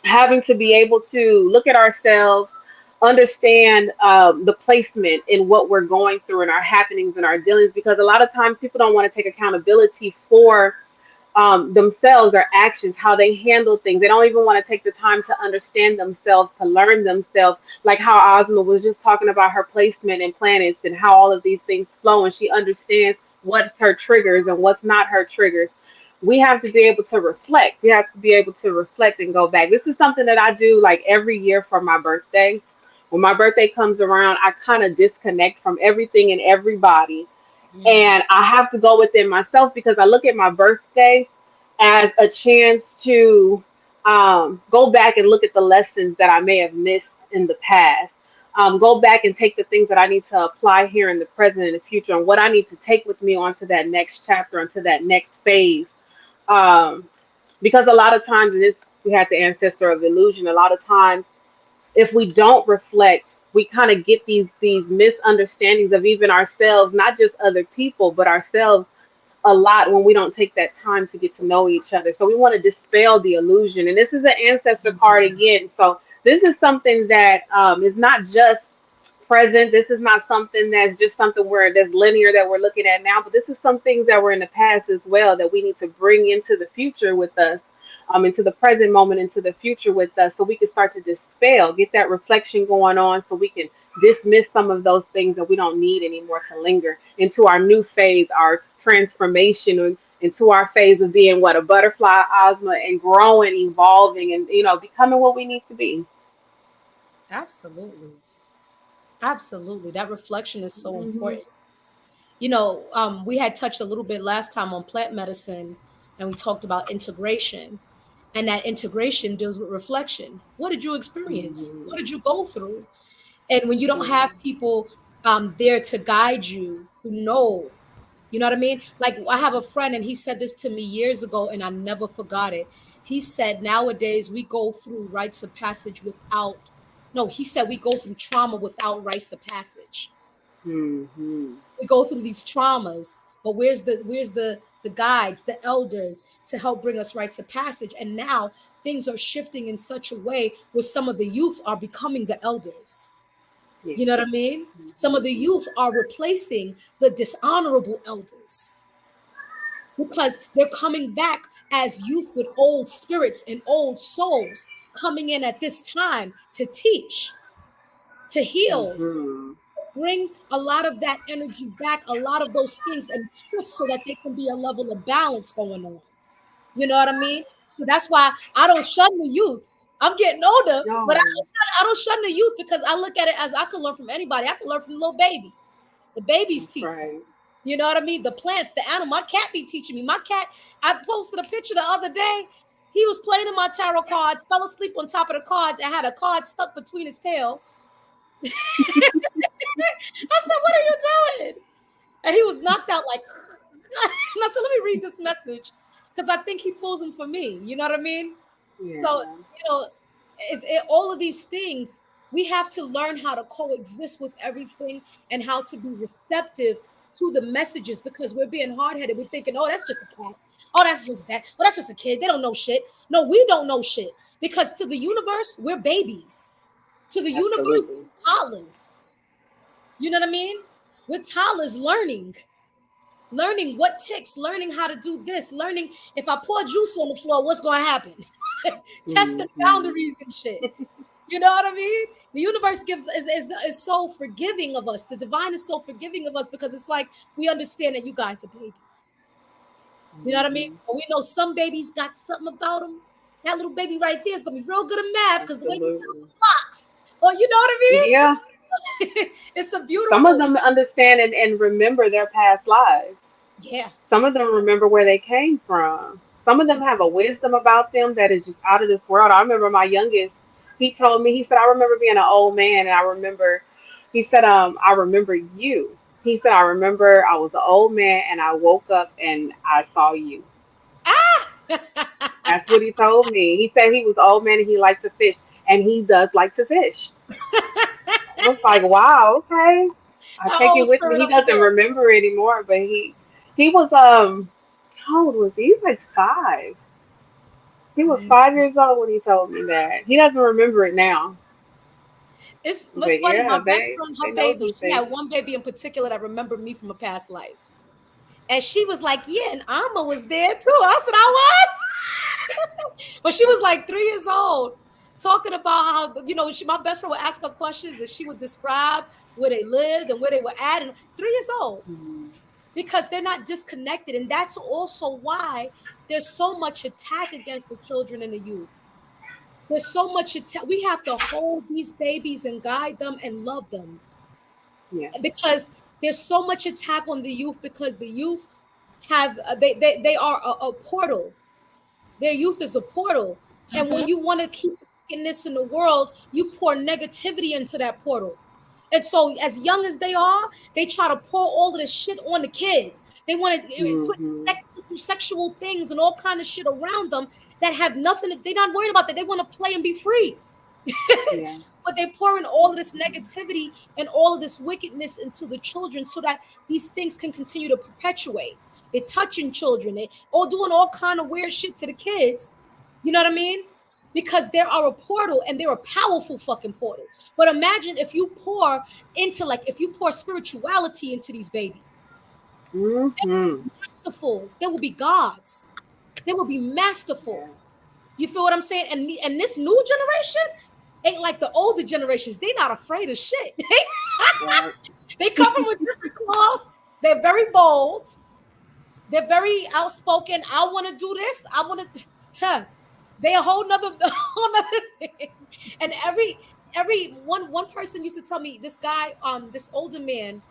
having to be able to look at ourselves, understand the placement in what we're going through and our happenings and our dealings, because a lot of times people don't want to take accountability for themselves, their actions, how they handle things. They don't even want to take the time to understand themselves, to learn themselves, like how Ozma was just talking about her placement in planets and how all of these things flow, and she understands what's her triggers and what's not her triggers. We have to be able to reflect. We have to be able to reflect and go back. This is something that I do like every year for my birthday. When my birthday comes around, I kind of disconnect from everything and everybody, Mm. and I have to go within myself, because I look at my birthday as a chance to go back and look at the lessons that I may have missed in the past. Go back and take the things that I need to apply here in the present and the future, and what I need to take with me onto that next chapter, onto that next phase. Um, because a lot of times, and this, we had the ancestor of illusion. A lot of times, if we don't reflect, we kind of get these misunderstandings of even ourselves, not just other people, but ourselves a lot, when we don't take that time to get to know each other. So we want to dispel the illusion. And this is an ancestor card again. So this is something that is not just present. This is not something that's just something where that's linear that we're looking at now, but this is some things that were in the past as well that we need to bring into the future with us, into the present moment, into the future with us, so we can start to dispel, get that reflection going on, so we can dismiss some of those things that we don't need anymore to linger into our new phase, our transformation, into our phase of being what, a butterfly, Ozma, and growing, evolving, and becoming what we need to be. Absolutely. Absolutely. That reflection is so Hmm. important. We had touched a little bit last time on plant medicine, and we talked about integration. And that integration deals with reflection. What did you experience? What Hmm. did you go through? And when you don't Hmm. have people there to guide you who know, you know what I mean? Like, I have a friend, and he said this to me years ago, and I never forgot it. He said, nowadays we go through rites of passage without, no, he said we go through trauma without rites of passage. Hmm. We go through these traumas, but where's the guides, the elders, to help bring us rites of passage? And now things are shifting in such a way where some of the youth are becoming the elders. Yeah. You know what I mean? Some of the Hmm. youth are replacing the dishonorable elders because they're coming back as youth with old spirits and old souls, coming in at this time to teach, to heal, Hmm. bring a lot of that energy back, a lot of those things, and shift so that there can be a level of balance going on. You know what I mean? So that's why I don't shun the youth. I'm getting older, but No, I don't shun the youth because I look at it as I can learn from anybody. I can learn from the little baby. The babies that's teach me. right. You know what I mean? The plants, the animal. My cat be teaching me. My cat, I posted a picture the other day. He was playing in my tarot cards, fell asleep on top of the cards, and had a card stuck between his tail. I said, "What are you doing?" And he was knocked out like. And I said, "Let me read this message," because I think he pulls them for me. You know what I mean? So Yeah. all of these things, we have to learn how to coexist with everything and how to be receptive to the messages, because we're being hard-headed. We're thinking, "Oh, that's just a cat. Oh, that's just that. Oh, that's just a kid. They don't know shit." No, we don't know shit, because to the universe, we're babies. To the universe, Absolutely. we're toddlers. You know what I mean? We're toddlers learning what ticks, learning how to do this, learning if I pour juice on the floor, what's going to happen? Testing Hmm. boundaries and shit. You know what I mean? The universe is so forgiving of us. The divine is so forgiving of us, because it's like we understand that you guys are babies. You know what I mean? Hmm. But we know some babies got something about them. That little baby right there is gonna be real good at math because the way you count Absolutely. the blocks. Or you know what I Yeah. mean? It's a Some of beautiful, them understand and remember their past lives. yeah. Some of them remember where they came from. Some of them have a wisdom about them that is just out of this world. I remember my youngest, he told me, he said, I remember being an old man, and I remember, he said, I remember you. He said, I remember I was an old man and I woke up and I saw you. Ah! That's what he told me. He said he was an old man and he liked to fish, and he does like to fish. I was like, wow, okay. I That take it old with me. spirit He up in doesn't there. remember anymore, but he was how old was he? He's like 5. He was Man. 5 years old when he told me that. He doesn't remember it now. It's But funny. My yeah, best they friend, they her know baby, some she had things. one baby in particular that remembered me from a past life. And she was like, "Yeah, and Alma was there too." I said, "I was." But she was like 3 years old, talking about how, my best friend would ask her questions and she would describe where they lived and where they were at. And 3 years old, Mhm. because they're not disconnected. And that's also why there's so much attack against the children and the youth. There's so much attack. We have to hold these babies and guide them and love them, Yeah. because there's so much attack on the youth, because the youth have they are a portal. Their youth is a portal. And when Mm-hmm. you want to keep wickedness in the world, you pour negativity into that portal. And so, as young as they are, they try to pour all of this shit on the kids. They want to put Mhm. sexual things and all kind of shit around them that have nothing. They're not worried about that. They want to play and be free. Yeah. But they're pouring all of this negativity and all of this wickedness into the children so that these things can continue to perpetuate. They're touching children. They all doing all kind of weird shit to the kids. You know what I mean? Because they are a portal, and they're a powerful fucking portal. But imagine if you pour intellect, if you pour spirituality into these babies, Mhm. masterful. They will be gods. They will be masterful. Yeah. You feel what I'm saying? And this new generation ain't like the older generations. They not afraid of shit. Yeah. They come from a different cloth. They're very bold. They're very outspoken. I want to do this. I want to. Huh. They a whole nother, a whole nother thing. And every one person used to tell me, this guy, this older man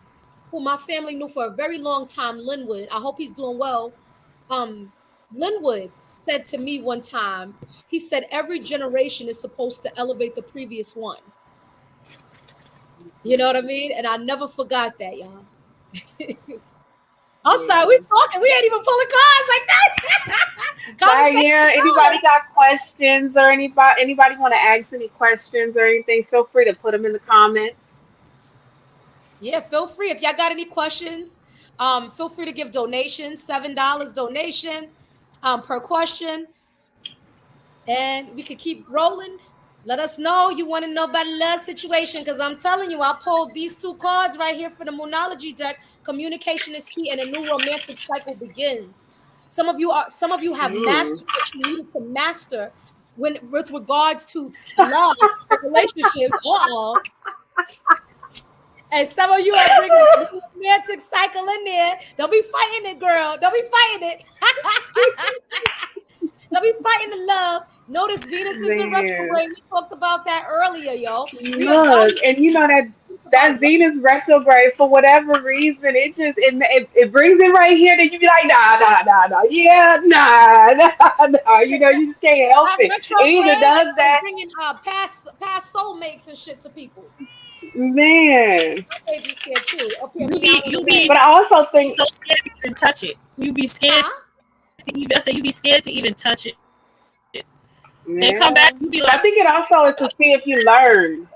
who my family knew for a very long time, Linwood. I hope he's doing well. Um, Linwood said to me one time, he said, every generation is supposed to elevate the previous one. You know what I mean? And I never forgot that, y'all. I'm sorry, we Yeah. talking. We ain't even pulling cards like that. Right, Conversation yeah. Anybody flowing. got questions, or anybody want to ask any questions or anything? Feel free to put them in the comments. Yeah, feel free. If y'all got any questions, feel free to give donations, $7 donation per question. And we could keep rolling. Let us know you want to know about the love situation, because I'm telling you, I pulled these two cards right here for the Moonology deck. Communication is key, and a new romantic cycle begins. Some of you have Mm. mastered what you needed to master when with regards to love and relationships. And some of you are bringing a new romantic cycle in there. Don't be fighting it, girl. Don't be fighting it. Don't be fighting the love. Notice Venus is in Man, retrograde. We talked about that earlier, yo. We are look, balancing and you know that. that Venus retrograde for whatever reason, it brings it right here that you be like, nah, yeah, nah. You know, you just can't help That it. It either retrograde does is that, bringing past soulmates and shit to people. man. They be scared too. Up here You be meowing you away. be But I also think, so scared to even touch it. You be scared Huh? to even say you be scared to even touch it. They come back, yeah. you be But I like, think it also is to see if you learn.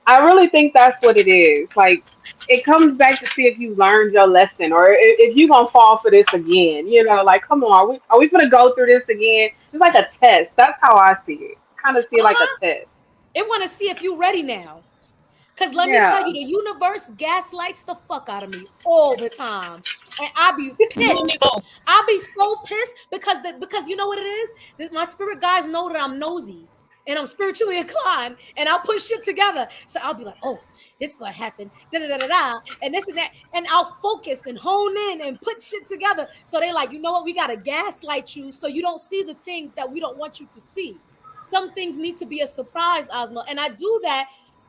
I really think that's what it is. Like, it comes back to see if you learned your lesson or if you gonna fall for this again. You know, like, come on, are we gonna go through this again? It's like a test. That's how I see it. Kind of see it like a Uh-huh. test. It want to see if you ready now. Cause let me tell Yeah. you, the universe gaslights the fuck out of me all the time, and I be you and me pissed. both. I be so pissed because you know what it is. That my spirit guides know that I'm nosy and I'm spiritually inclined, and I'll put shit together. So I'll be like, oh, this gonna happen, da da da da da, and this and that, and I'll focus and hone in and put shit together. So they like, you know what? We gotta gaslight you so you don't see the things that we don't want you to see. Some things need to be a surprise, Ozma, and I do that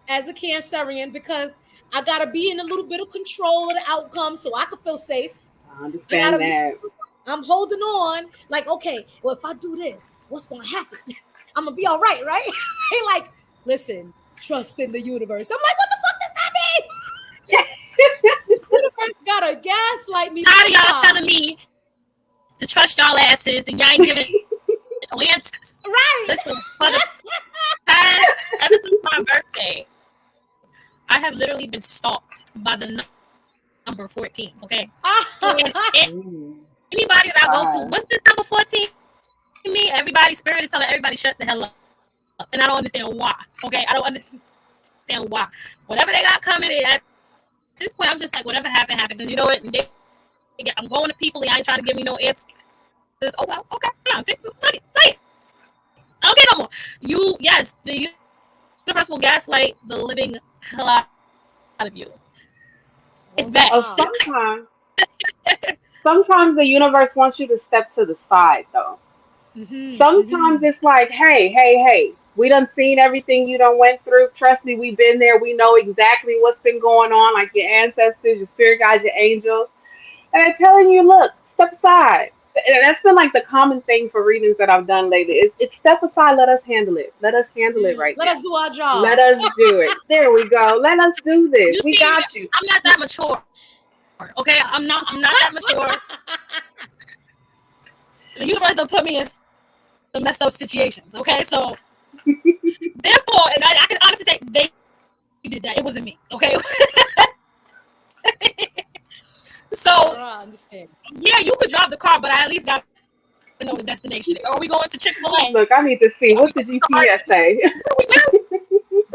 as a Cancerian because I gotta be in a little bit of control of the outcome so I can feel safe. I I understand gotta. that. I'm holding on, like, okay, well, if I do this, what's gonna happen? I'm gonna be all right, right? They like, listen, trust in the universe. I'm like, what the fuck does that mean? The universe gotta gaslight me Tired of y'all sometimes, telling me to trust y'all asses and y'all ain't giving no answers. right? Listen, for the past, ever since my birthday, I have literally been stalked by the number 14. Okay, and Mm, anybody that I go to, wow. what's this number 14 mean? Everybody, spirit is telling everybody shut the hell up, and I don't understand why. Okay, I don't understand why. Whatever they got coming in at this point, I'm just like, whatever happened, happened. Because you know what? I'm going to people, and I ain't trying to give me no answers. Oh well, okay, yeah, play. I don't get no more. Yes, the universe will gaslight the living hell out of you. Oh It's bad. Oh, nah. sometimes the universe wants you to step to the side, though. Sometimes Mm-hmm. it's like, hey, we done seen everything you done went through. Trust me, we've been there. We know exactly what's been going on, like your ancestors, your spirit guides, your angels. And they're telling you, look, step aside. And that's been like the common thing for readings that I've done lately. It's step aside, let us handle it. Let us handle it right Let us now. do our Let job. us do it. There we go. Let us do this. You We see, got you. I'm not that mature. Okay, I'm not. I'm not that mature. The universe don't put me in some messed up situations. Okay, so therefore, and I can honestly say they did that. It wasn't me. Okay, so Bruh, I understand. yeah, you could drive the car, but I at least got to know the destination. Are we going to Chick-fil-A? Look, I need to see. Are we What's the going to Art? GPS say? Where we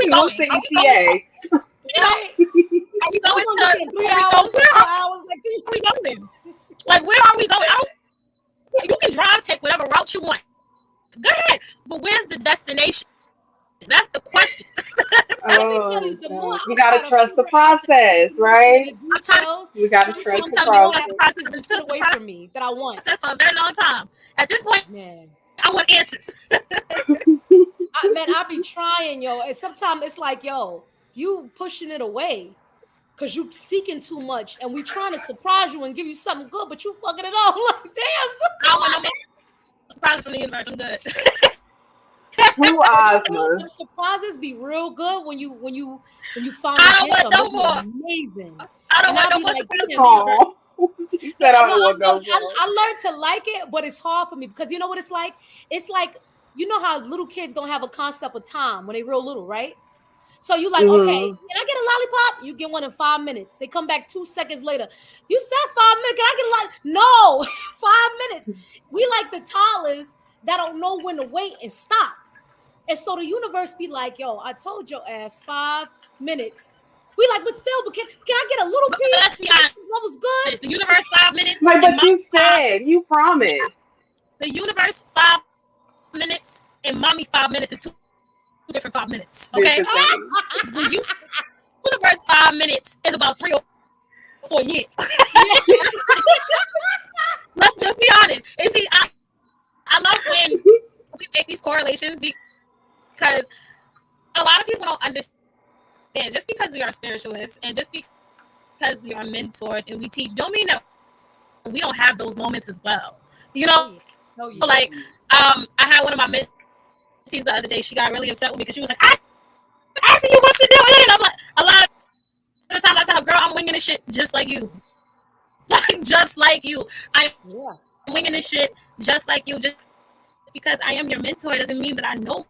What's going? the Are we going? ETA? You know, Right? are we I'm going gonna to? get 3 Are we going? hours or Where 4 hours. Like, are we going? Like, where are we going? You can drive, take whatever route you want. Go ahead, but where's the destination? That's the question. let me tell Oh you, the more gosh. I You gotta try to trust the figure out the process, right? complicated I'm telling details, We gotta you, trust I'm sometimes the the telling you, more trust that the process. process. pushes I've the been shit trust the away from me that I want. process for a very long time. At this point, Man. I want answers. Man, I be trying, yo. And sometimes it's like, yo, you pushing it away because you seeking too much and we trying to surprise you and give you something good, but you fucking it up. Like, damn, I don't want no more surprises from the universe. I'm good. Two but you know what? Ozmas. Them surprises be real good when you finally I don't get want them. They no be more. amazing. I don't And want I'll no be more like, surprises from damn. the universe. Oh, she No, said I no, don't want no more. I learned to like it, but it's hard for me because you know what it's like? It's like, you know how little kids don't have a concept of time when they real little, right? So you like, okay, Hmm. can I get a lollipop? You get one in 5 minutes. They come back 2 seconds later. You said 5 minutes. Can I get a lollipop? No, 5 minutes. We like the toddlers that don't know when to wait and stop. And so the universe be like, yo, I told your ass 5 minutes. We like, but still, but can I get a little But piece? let's be That was good. honest. The universe 5 minutes Like, and but mommy you 5. said you Yeah, promised. the universe 5 minutes and mommy 5 minutes is two different 5 minutes. Okay, Different things. the universe 5 minutes is about 3 or 4 years. Yeah. Let's be honest. And see, I love when we make these correlations because a lot of people don't understand understand, just because we are spiritualists and just because we are mentors and we teach, don't mean that we don't have those moments as well. You know, Oh yeah. Oh yeah. like I had one of my mentees the other day. She got really upset with me because she was like, "I'm asking you what to do," and I'm like, a lot of the time I tell her, "Girl, I'm winging this shit just like you, just like you. I'm Yeah. winging this shit just like you. Just because I am your mentor doesn't mean that I know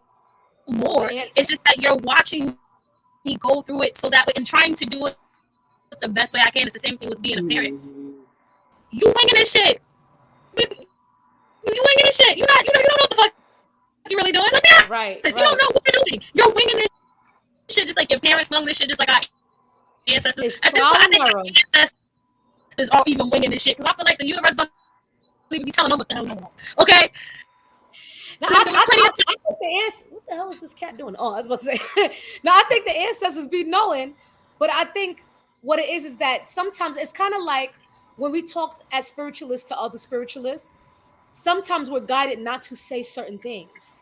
more. The It's answer. just that you're watching me go through it so that way and trying to do it the best way I can. It's the same thing with being a parent. You winging this shit. You winging this shit. You don't know what the fuck you really doing. Like, be honest. Right. You don't Right. know what you're doing. You're winging this shit just like your parents winged this shit, just like our ancestors. It's At this trial point, I and think our error. ancestors are even winging this shit because I feel like the universe doesn't even be telling them what the hell they want. Okay? Now, There's gonna be plenty of I think the answer. What the hell is this cat doing? Oh, I was about to say. Now, I think the ancestors be knowing, but I think what it is that sometimes it's kind of like when we talk as spiritualists to other spiritualists. Sometimes we're guided not to say certain things.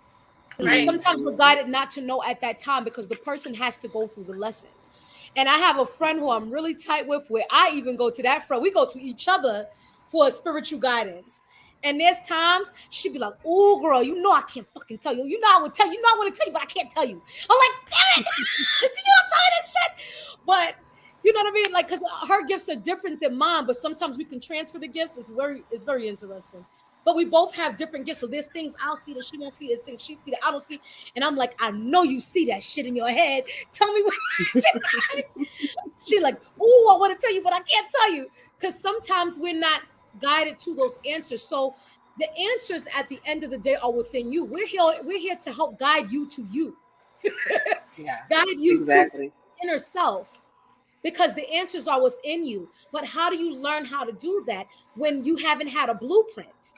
right. Sometimes we're guided not to know at that time because the person has to go through the lesson. And I have a friend who I'm really tight with, where I even go to that friend. We go to each other for spiritual guidance. And there's times she'd be like, "Oh, girl, you know I can't fucking tell you. You know I would tell you. You know I want to tell you, but I can't tell you." I'm like, "Damn it! Do you not tell me that shit?" But you know what I mean? Like, because her gifts are different than mine, but sometimes we can transfer the gifts. It's very interesting. But we both have different gifts. So there's things I'll see that she won't see. There's things she see that I don't see. And I'm like, I know you see that shit in your head. Tell me what shit. She like, "Oh, I want to tell you, but I can't tell you." Because sometimes we're not guided to those answers. So the answers at the end of the day are within you. We're here to help guide you to you. Yeah, Guide you to exactly. inner self. Because the answers are within you. But how do you learn how to do that when you haven't had a blueprint?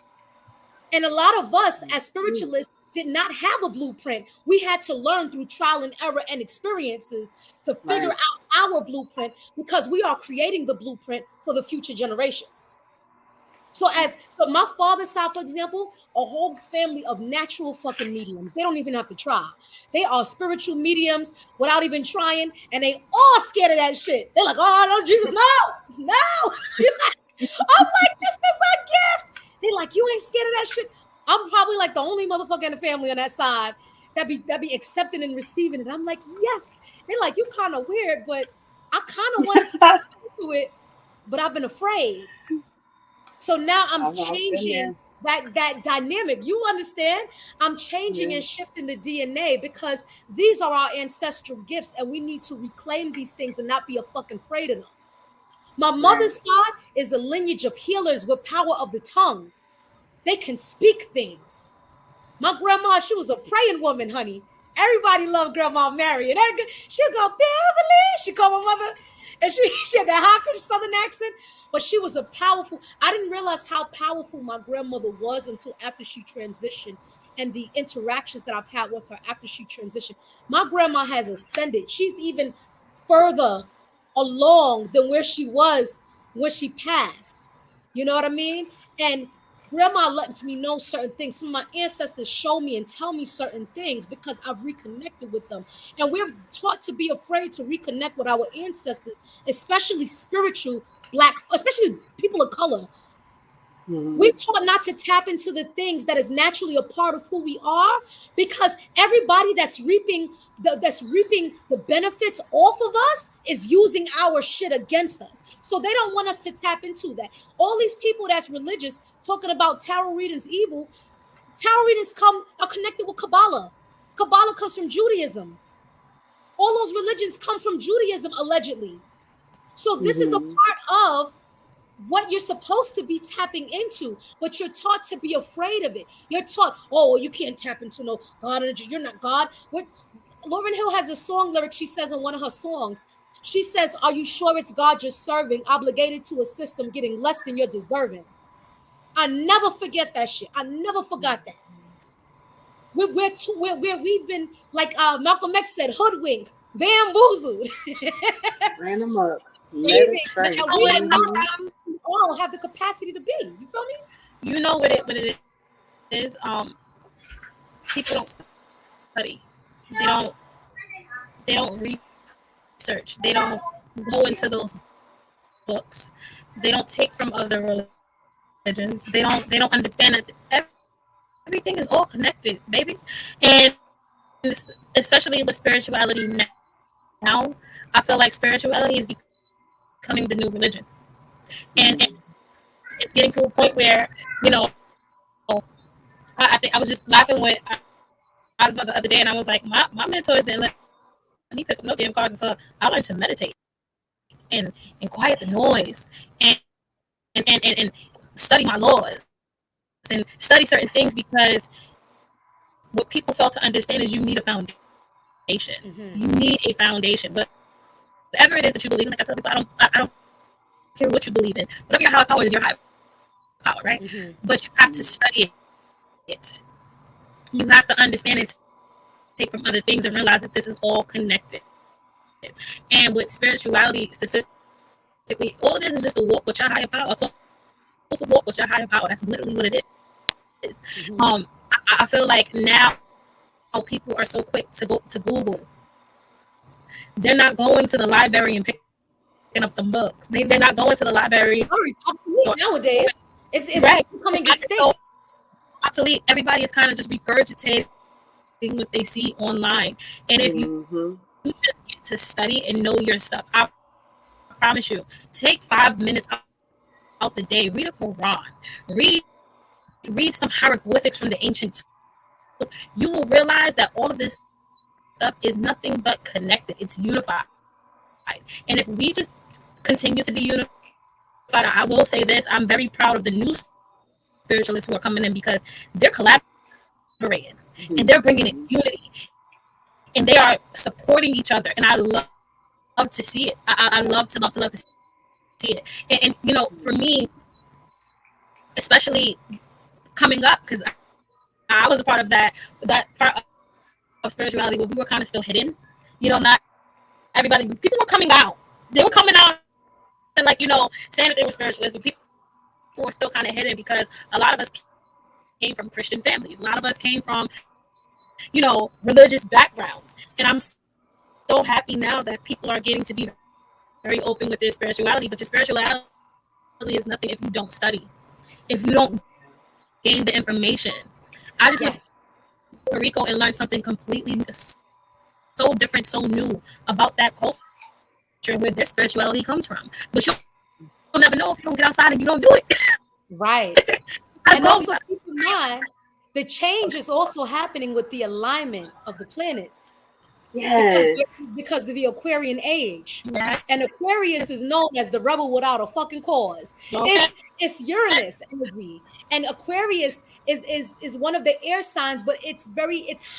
And a lot of us as spiritualists did not have a blueprint. We had to learn through trial and error and experiences to figure Right. out our blueprint because we are creating the blueprint for the future generations. So my father's side, for example, a whole family of natural fucking mediums. They don't even have to try. They are spiritual mediums without even trying, and they all scared of that shit. They're like, "Oh no, Jesus, no, no." I'm like, "This is a gift." They're like, "You ain't scared of that shit." I'm probably like the only motherfucker in the family on that side that be accepting and receiving it. I'm like, "Yes." They're like, "You kind of weird, but I kind of wanted to tap into it, but I've been afraid." So now I'm I've been changing there. that dynamic. You understand? I'm changing Yeah. and shifting the DNA because these are our ancestral gifts, and we need to reclaim these things and not be a fucking afraid of them. My Right. mother's side is a lineage of healers with power of the tongue. They can speak things. My grandma, she was a praying woman, honey. Everybody loved Grandma Mary. And she'd go, "Beverly." She called my mother. And she had that high-pitched Southern accent. But she was a powerful, I didn't realize how powerful my grandmother was until after she transitioned and the interactions that I've had with her after she transitioned. My grandma has ascended. She's even further along than where she was when she passed. You know what I mean? And grandma lets me know certain things. Some of my ancestors show me and tell me certain things because I've reconnected with them. And we're taught to be afraid to reconnect with our ancestors, especially spiritual black, especially people of color. We're taught not to tap into the things that is naturally a part of who we are because everybody that's reaping the benefits off of us is using our shit against us. So they don't want us to tap into that. All these people that's religious talking about tarot readings evil, tarot readings are connected with Kabbalah. Kabbalah comes from Judaism. All those religions come from Judaism allegedly. So this is a part of what you're supposed to be tapping into, but you're taught to be afraid of it. You're taught, "Oh, well, you can't tap into no God energy. You're not God." Lauryn Hill has a song lyric she says in one of her songs. She says, "Are you sure it's God you're serving, obligated to a system getting less than you're deserving?" I never forget that shit. I never forgot that. We've been, like Malcolm X said, hoodwinked, bamboozled, Ran them up. Led believing But astray. you that know we what are it comes Mm-hmm. not from? all have the capacity to be. You feel me? You know what it is? People don't study. They don't research. research. They don't go into those books. They don't take from other religions. They don't understand that everything is all connected, baby. And especially with spirituality now, I feel like spirituality is becoming the new religion. And it's getting to a point where, you know, I think I was just laughing with Azabriskie the other day, and I was like, my mentors didn't let me pick up no damn cards until I learned to meditate and quiet the noise and study my laws and study certain things, because what people fail to understand is you need a foundation. You need a foundation. But Mm-hmm. whatever it is that you believe in, like I tell people, I don't care what you believe in. Whatever your higher power is your higher power, right? But you have to study it. Mm-hmm. You have to understand and take from other things and realize that this is all connected. And with spirituality specifically, all it is just a walk with your higher power, a closer walk with your higher power. That's literally what it is. I feel like now Mm-hmm. people are so quick to go to Google. They're not going to the library and picking up the books. They're not going to the library or It's obsolete right. nowadays. It's It's becoming so extinct. obsolete. Everybody is kind of just regurgitating what they see online. And if you just get to study and know your stuff, I promise you, take 5 minutes out the day, read a Quran, read some hieroglyphics from the ancient Egypt. You will realize that all of this stuff is nothing but connected. It's unified. And if we just continue to be unified, I will say this, I'm very proud of the new spiritualists who are coming in, because they're collaborating and they're bringing in unity, and they are supporting each other. And Mhm. I love to see it. I love to love to see it. And for me, especially coming up, because I was a part of that part of spirituality where we were kind of still hidden. Not everybody, people were coming out. They were coming out and, like, saying that they were spiritualists, but people were still kind of hidden because a lot of us came from Christian families. A lot of us came from, religious backgrounds. And I'm so happy now that people are getting to be very open with their spirituality. But your spirituality is nothing if you don't study, if you don't gain the information. I just went to Puerto Rico and learned something completely Yes. so different, so new about that culture and where their spirituality comes from. But you'll never know if you don't get outside and you don't do it. Right. I And told you also that. keep in mind the change is also happening with the alignment of the planets because Yes. because of the Aquarian age. And Right. Aquarius is known as the rebel without a fucking cause. Okay. It's Uranus energy. And Aquarius is one of the air signs, but it's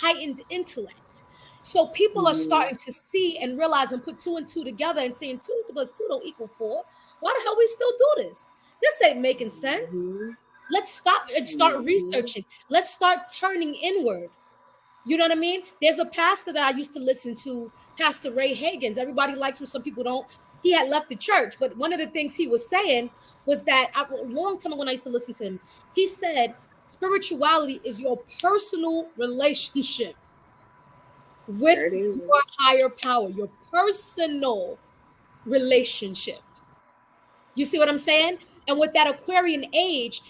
heightened intellect. So people are Mhm. starting to see and realize and put two and two together and saying two plus two don't equal four. Why the hell we still do this? This ain't making sense. Mhm. Let's stop and start Mhm. researching. Let's start turning inward. You know what I mean? There's a pastor that I used to listen to, Pastor Ray Hagins. Everybody likes him, some people don't. He had left the church, but one of the things he was saying was that a long time ago when I used to listen to him, he said spirituality is your personal relationship There with it is. your higher power, your personal relationship. You see what I'm saying? And with that Aquarian age,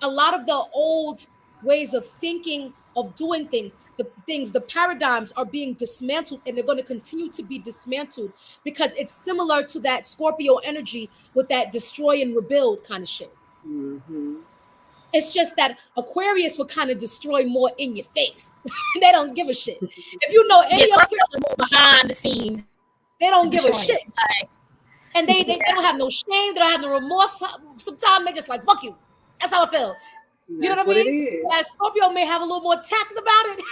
a lot of the old ways of thinking, of doing things, the paradigms are being dismantled and they're going to continue to be dismantled because it's similar to that Scorpio energy with that destroy and rebuild kind of shit. Mhm. It's just that Aquarius will kind of destroy more in your face. They don't give a shit. If you know Yeah, any Scorpio Aquarius, is more behind the scenes they don't give a destroying shit. it. Like, And they don't have no shame, they don't have no remorse. Sometimes they just like, fuck you. That's how I feel. And You know that's what I what it mean? is. As Scorpio may have a little more tact about it.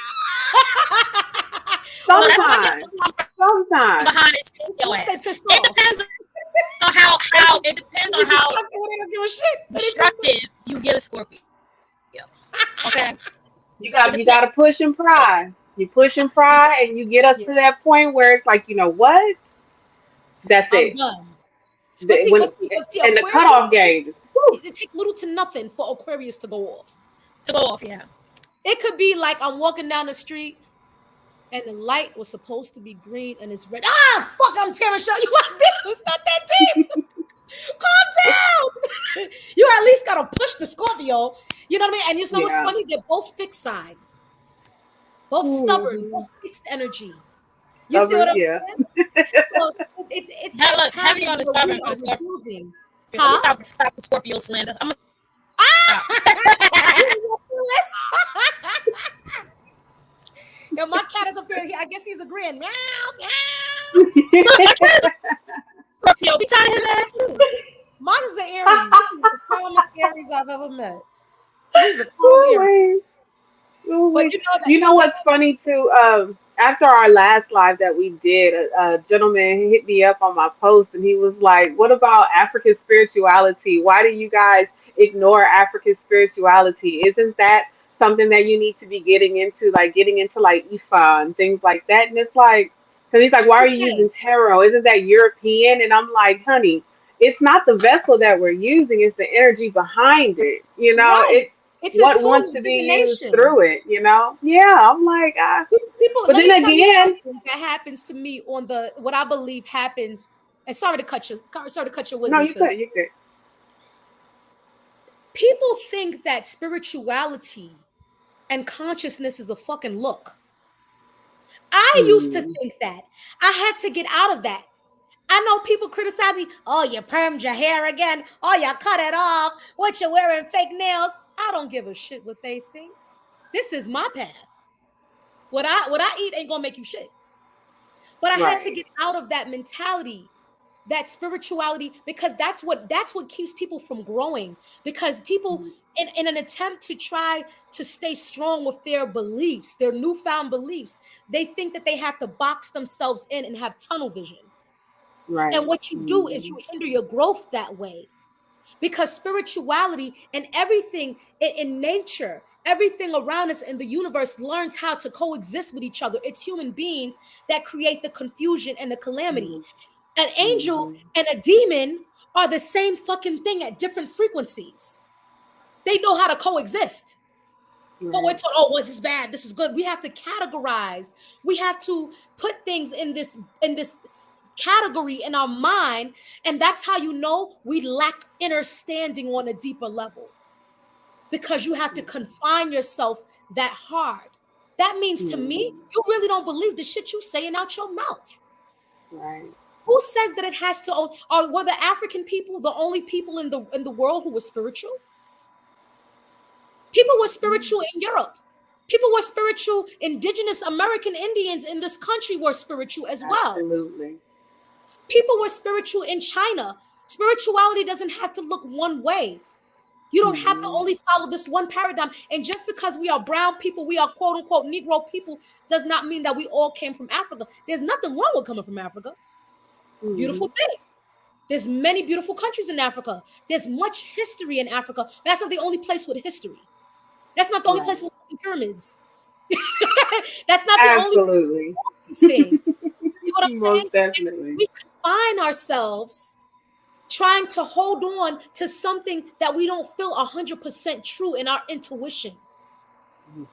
no, Or that's some why I Sometimes. come from Sometimes. behind and spank your unless they ass. pissed It off. depends on how it depends They on be how destructive when they don't give a shit. When they pissed off. destructive you get a Scorpio. Okay, You it got you got depends. to push and pry. You push and pry, and you get up Yeah, to that point where it's like, you know what? That's I'm it. done. But The- see, but When see, but see, and the Aquarius, cutoff gauge. Whew. it take little to nothing for Aquarius to go off. To go off, yeah. It could be like I'm walking down the street and the light was supposed to be green and it's red. Ah, fuck! I'm tearing show you like this. It's not that deep. Calm down. You at least gotta push the Scorpio. You know what I mean? And you know what's Yeah. funny? They're both fixed signs, both stubborn, Hmm. both fixed energy. You see what Stubborn. I'm Yeah. saying? So it's that Hella time heavy on the where we stubborn for are the Scorpio. rebuilding. Let me Huh? stop the Scorpio slander. I'm gonna stop. Ah! Yo, my cat is up there. I guess he's agreeing. Meow, meow. Look, my cat is Scorpio. Be tying his ass too. Mine is an Aries. This is the calmest Aries I've ever met. He's a calm Aries. Ooh-wee. But Ooh-wee. you know that You know that's what's funny too? After our last live that we did, a gentleman hit me up on my post and he was like, "What about African spirituality? Why do you guys ignore African spirituality? Isn't that something that you need to be getting into like Ifa and things like that?" And it's like, because he's like, "Why are who you using says. tarot? Isn't that European?" And I'm like, "Honey, it's not the vessel that we're using; it's the energy behind it. You know, Right. it's It's a what tool wants of to be used divination. through it, you know?" Yeah, I'm like, People, but let then me tell you again, something that happens to me on the what I believe happens. And sorry to cut your no, wisdom, you could, sis. you could. People think that spirituality and consciousness is a fucking look. I used to Mm, think that. I had to get out of that. I know people criticize me. Oh, you permed your hair again. Oh, you cut it off. What you wearing fake nails? I don't give a shit what they think. This is my path. What I eat ain't gonna make you shit. But I had to right. get out of that mentality, that spirituality, because that's what keeps people from growing. Because people, Mm, in an attempt to try to stay strong with their beliefs, their newfound beliefs, they think that they have to box themselves in and have tunnel vision. And right. what you do is you Mm, hinder your growth that way. Because spirituality and everything in nature, everything around us in the universe learns how to coexist with each other. It's human beings that create the confusion and the calamity. mm, An angel mm, and a demon are the same fucking thing at different frequencies. They know how to coexist. But we're right. told, oh, well, this is bad, this is good. We have to categorize. We have to put things in this category in our mind, and that's how you know we lack understanding on a deeper level, because you have to confine yourself that hard. That means to me, Mm, you really don't believe the shit you saying out your mouth. right. Who says that it has to? Or were the African people the only people in the world who were spiritual? People were Mm, spiritual in Europe. People were spiritual. Indigenous American Indians in this country were spiritual as well. absolutely. People were spiritual in China. Spirituality doesn't have to look one way. You don't have to Mm, only follow this one paradigm. And just because we are brown people, we are quote unquote Negro people, does not mean that we all came from Africa. There's nothing wrong with coming from Africa. Beautiful mm, thing. There's many beautiful countries in Africa. There's much history in Africa. But that's not the only place with history. That's not the only place right. with pyramids. That's not the only Absolutely. thing. You see what I'm Most saying? And so definitely. we confine ourselves trying to hold on to something that we don't feel 100% true in our intuition.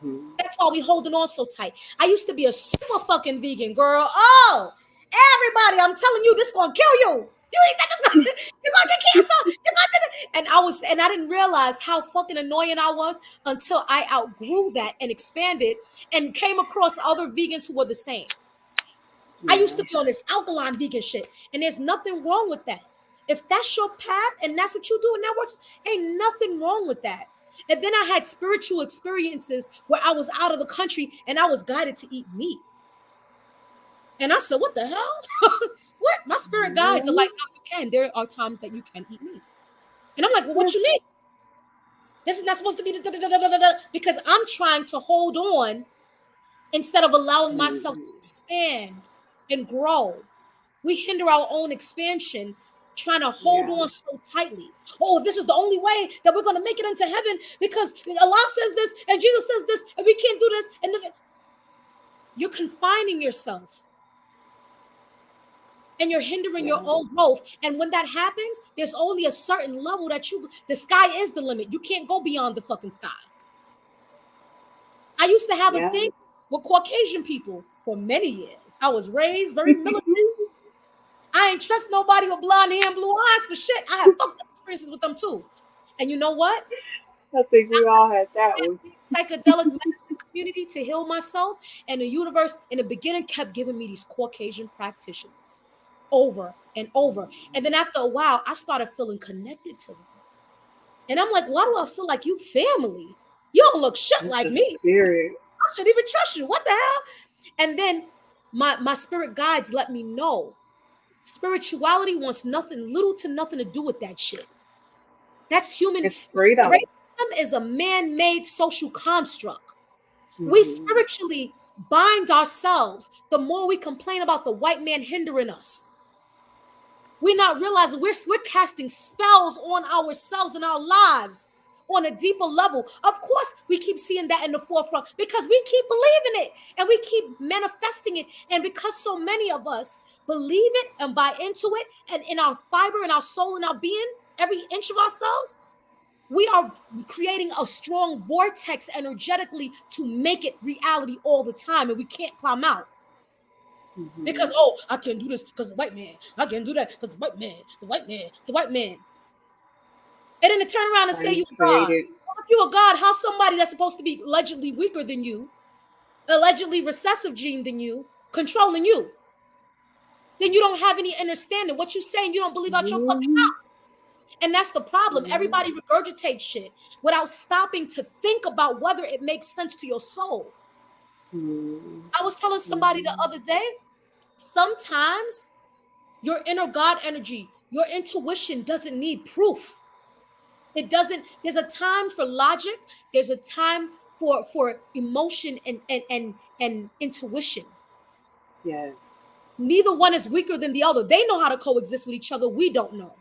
Hmm. That's why we holding on so tight. I used to be a super fucking vegan girl. Oh, everybody, I'm telling you, this gonna kill you. You ain't that this gonna, you're gonna get cancer. You're gonna get it. And I didn't realize how fucking annoying I was until I outgrew that and expanded and came across other vegans who were the same. I used Yeah. to be on this alkaline vegan shit, and there's nothing wrong with that. If that's your path and that's what you do and that works, ain't nothing wrong with that. And then I had spiritual experiences where I was out of the country and I was guided to eat meat. And I said, what the hell? What? My spirit guides are Mhm. like, no, you can. There are times that you can eat meat. And I'm like, well, what you mean? This is not supposed to be the da, da, da, da, da, da, because I'm trying to hold on instead of allowing myself to Mhm. expand and grow. We hinder our own expansion trying to hold Yeah. on so tightly. Oh, this is the only way that we're going to make it into heaven because Allah says this and Jesus says this and we can't do this. And you're confining yourself and you're hindering your Yeah. own growth. And when that happens, there's only a certain level that the sky is the limit. You can't go beyond the fucking sky. I used to have a Yeah. thing with Caucasian people. for many years. I was raised very militant. I ain't trust nobody with blonde hair and blue eyes for shit. I have fucked up experiences with them too. And you know what? I think we all had that one. The psychedelic medicine community to heal myself, and the universe in the beginning kept giving me these Caucasian practitioners over and over. And then after a while, I started feeling connected to them. And I'm like, why do I feel like you family? You don't look shit It's like a me. spirit. I shouldn't even trust you. What the hell? And then my spirit guides let me know spirituality wants nothing, little to nothing to do with that shit. That's human. It's freedom. Racism is a man-made social construct. We Mm-hmm. spiritually bind ourselves the more we complain about the white man hindering us. We're not realizing we're casting spells on ourselves and our lives on a deeper level. Of course, we keep seeing that in the forefront because we keep believing it and we keep manifesting it. And because so many of us believe it and buy into it, and in our fiber and our soul and our being, every inch of ourselves, we are creating a strong vortex energetically to make it reality all the time, and we can't climb out. Mm-hmm. Because, oh, I can't do this because the white man. I can't do that because the white man, the white man, the white man. And then to turn around and say And you a God. created. Well, if you a God, how somebody that's supposed to be allegedly weaker than you, allegedly recessive gene than you, controlling you? Then you don't have any understanding. What you saying, you don't believe out your fucking Mm-hmm. mouth. And that's the problem. Mm-hmm. Everybody regurgitates shit without stopping to think about whether it makes sense to your soul. I was telling somebody the Mm-hmm. other day, sometimes your inner God energy, your intuition doesn't need proof. It doesn't, there's a time for logic, there's a time for emotion and intuition. Yes. Neither one is weaker than the other. They know how to coexist with each other. We don't know.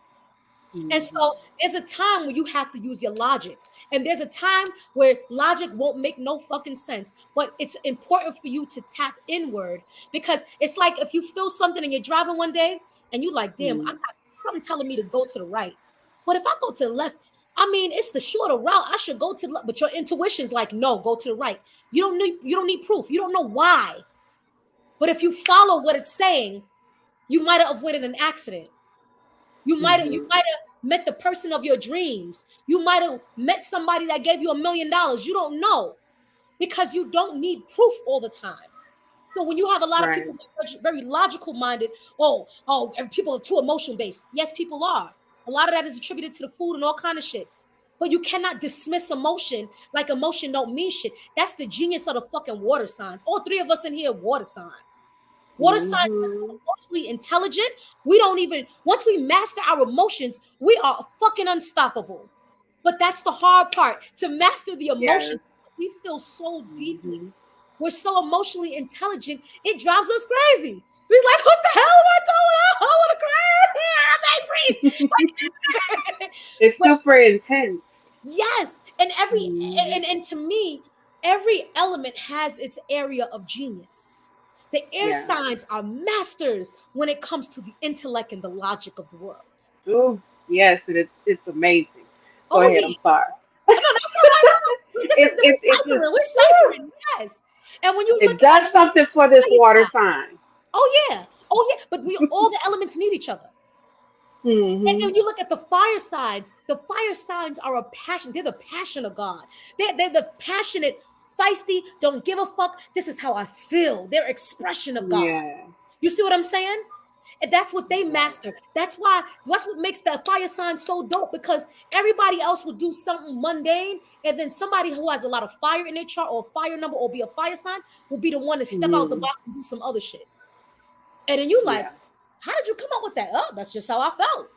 And Mm-hmm. so there's a time where you have to use your logic. And there's a time where logic won't make no fucking sense. But it's important for you to tap inward because it's like if you feel something and you're driving one day and you like, damn, I Mm-hmm. got something telling me to go to the right. But if I go to the left, I mean, it's the shorter route. I should go to the left. But your intuition's like, no, go to the right. You don't need proof. You don't know why. But if you follow what it's saying, you might have avoided an accident. You Mm-hmm. might have met the person of your dreams. You might have met somebody that gave you $1 million. You don't know because you don't need proof all the time. So when you have a lot of Right. people very logical minded, and people are too emotion based. Yes, people are. A lot of that is attributed to the food and all kind of shit. But you cannot dismiss emotion like emotion don't mean shit. That's the genius of the fucking water signs. All three of us in here are water signs. Water signs are so Mm-hmm. emotionally intelligent. We don't even, once we master our emotions, we are fucking unstoppable. But that's the hard part to master the Yes. emotions. We feel so deeply. Mm-hmm. We're so emotionally intelligent, it drives us crazy. We're like, what the hell am I doing? I want to cry. I'm angry. It's But super intense. yes, Mm-hmm. and to me, every element has its area of genius. The air Yeah. signs are masters when it comes to the intellect and the logic of the world. Oh, yes, and it's amazing. Go Oh ahead. yeah. I'm sorry. Oh, no, that's all right. No, this is It we're just ciphering. We're woo, ciphering, yes. And when you it look at does something for this water sign. oh yeah, oh yeah, but we all the elements need each other. And then Mm-hmm. when you look at the fire signs are a passion. They're the passion of God. They're the passionate, feisty, don't give a fuck. This is how I feel. They're expression of God. Yeah. You see what I'm saying? And that's what they Right. master. That's what makes the fire sign so dope because everybody else will do something mundane. And then somebody who has a lot of fire in their chart or a fire number or be a fire sign will be the one to step out the Mm-hmm. box and do some other shit. And then you like, Yeah. how did you come up with that? Oh, that's just how I felt.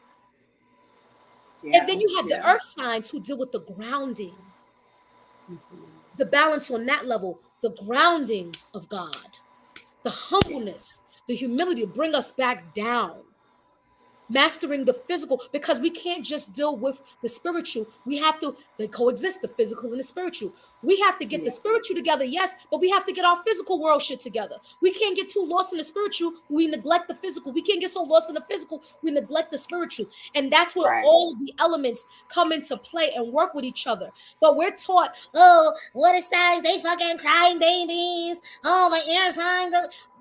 And Yeah. then you have the Yeah. earth signs who deal with the grounding, Mm-hmm. the balance on that level, the grounding of God, the humbleness, the humility to bring us back down. mastering the physical, because we can't just deal with the spiritual. We have to, they coexist, the physical and the spiritual. We have to get the Yeah. spiritual together, yes, but we have to get our physical world shit together. We can't get too lost in the spiritual, we neglect the physical. We can't get so lost in the physical, we neglect the spiritual. And that's where Right. all of the elements come into play and work with each other. But we're taught, oh, what is signs? They fucking crying babies. Oh, my air signs.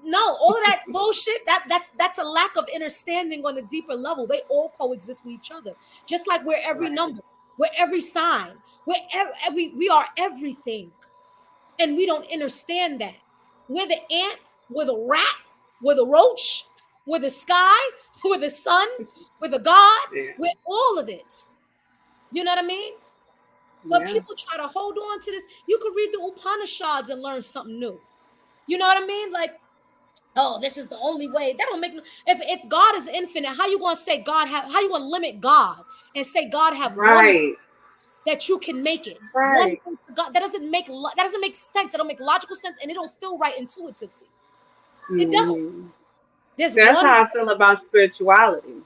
No, all of that bullshit, that's a lack of understanding on a deeper level. They all coexist with each other. Just like we're every Right. number, we're every sign, we are everything. And we don't understand that. We're the ant, we're the rat, we're the roach, we're the sky, we're the sun, we're the God, Yeah. we're all of it. You know what I mean? But Yeah. people try to hold on to this. You could read the Upanishads and learn something new. You know what I mean? Like, oh, this is the only way. That don't make no, if God is infinite, how you gonna say God have, how you gonna limit God and say God have one Right. that you can make it one Right. thing to God? That doesn't make that doesn't make sense. It don't make logical sense, and it don't feel right intuitively. It don't. Hmm. There's That's one. how I feel about spirituality.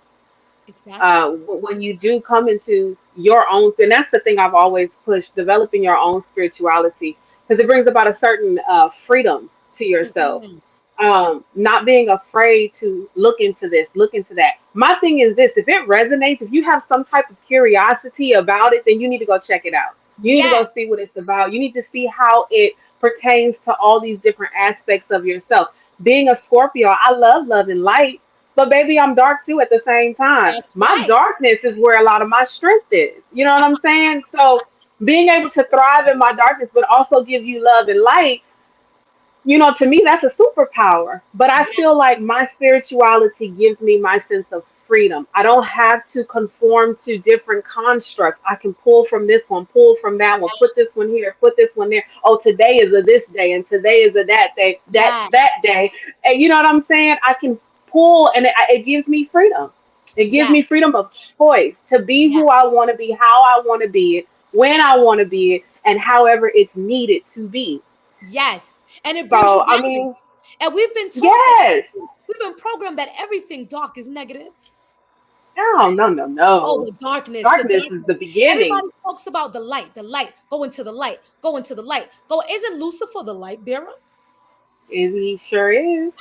Exactly. When you do come into your own, and that's the thing I've always pushed, developing your own spirituality, because it brings about a certain freedom to yourself. Mhm. Not being afraid to look into this, look into that. My thing is this: if it resonates, if you have some type of curiosity about it, then you need to go check it out. You need to go Yes. see what it's about. You need to see how it pertains to all these different aspects of yourself. Being a Scorpio, I love love and light, but baby, I'm dark too at the same time. That's My right. darkness is where a lot of my strength is. You know what I'm saying? So being able to thrive in my darkness, but also give you love and light, to me, that's a superpower. But I Yes. feel like my spirituality gives me my sense of freedom. I don't have to conform to different constructs. I can pull from this one, pull from that one, put this one here, put this one there. Oh, today is a this day, and today is a that day, Yes. that day. And you know what I'm saying? I can pull, and it gives me freedom. It gives Yes. me freedom of choice to be Yes. who I want to be, how I want to be it, when I want to be it, and however it's needed to be. Yes. And it brings you So, I balance. mean, And we've been taught that yes. we've been programmed that everything dark is negative. No, no, no, Oh, no. the darkness, the Darkness is darkness. the beginning. Everybody talks about the light, go into the light, go into the light. Go, isn't Lucifer the light bearer? And he sure is.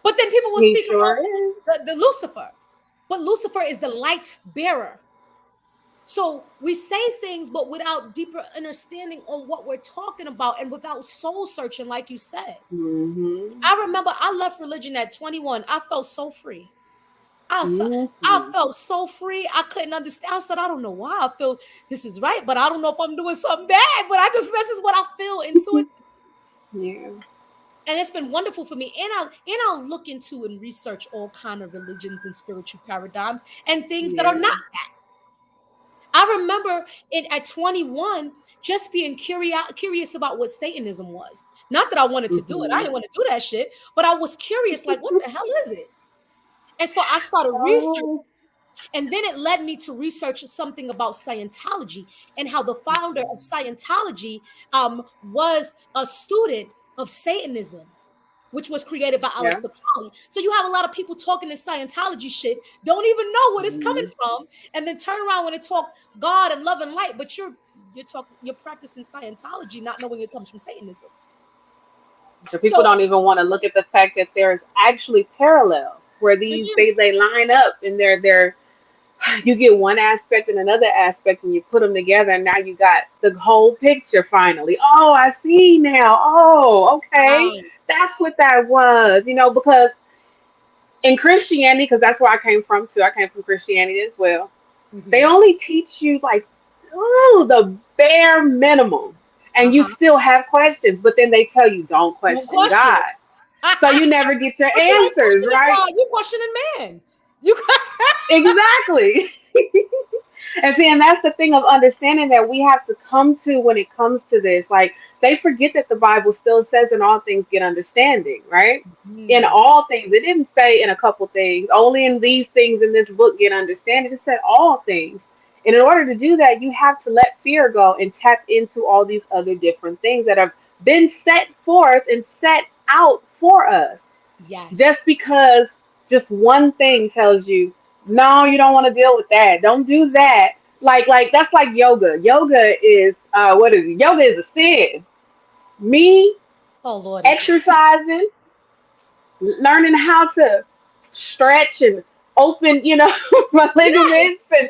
But then people will He speak sure about is. the Lucifer. But Lucifer is the light bearer. So we say things, but without deeper understanding on what we're talking about and without soul searching, like you said. Mm-hmm. I remember I left religion at 21. I felt so free. I Mm-hmm. felt so free. I couldn't understand. I said, I don't know why I feel this is right, but I don't know if I'm doing something bad. But this is what I feel intuitively. Yeah. And it's been wonderful for me. And I'll look into and research all kind of religions and spiritual paradigms and things that are Yeah. not. I remember it at 21 just being curious about what Satanism was. Not that I wanted to do it. I Mm-hmm. didn't want to do that shit, but I was curious, like, what the hell is it? And so I started researching. Oh. And then it led me to research something about Scientology and how the founder of Scientology was a student of Satanism, which was created by Yeah. Aleister Crowley. So you have a lot of people talking this Scientology shit, don't even know where it's coming Mm-hmm. from, and then turn around when they talk God and love and light, but you're practicing Scientology, not knowing it comes from Satanism. So people So don't even want to look at the fact that there's actually parallels where these mhm, they line up and they're you get one aspect and another aspect and you put them together and now you got the whole picture finally. Oh, I see now. Oh, okay. right. That's what that was, because in Christianity, because that's where I came from too. I came from Christianity as well. They Mhm. only teach you like, ooh, the bare minimum. And you Uh-huh. still have questions, but then they tell you don't Don't question question God. it. So you never get your But you ain't answers, questioning right? God, you questioning man. You Exactly. And see, and that's the thing of understanding that we have to come to when it comes to this. Like, they forget that the Bible still says, in all things get understanding, right? In Mhm. all things. It didn't say in a couple things, only in these things in this book get understanding. It said all things. And in order to do that, you have to let fear go and tap into all these other different things that have been set forth and set out for us. Just Yes. because just one thing tells you, No, you don't want to deal with that. Don't do that. Like that's like yoga. Yoga is what is it? Yoga is a sin. Me Oh Lordy. exercising, learning how to stretch and open, my Yes. ligaments, and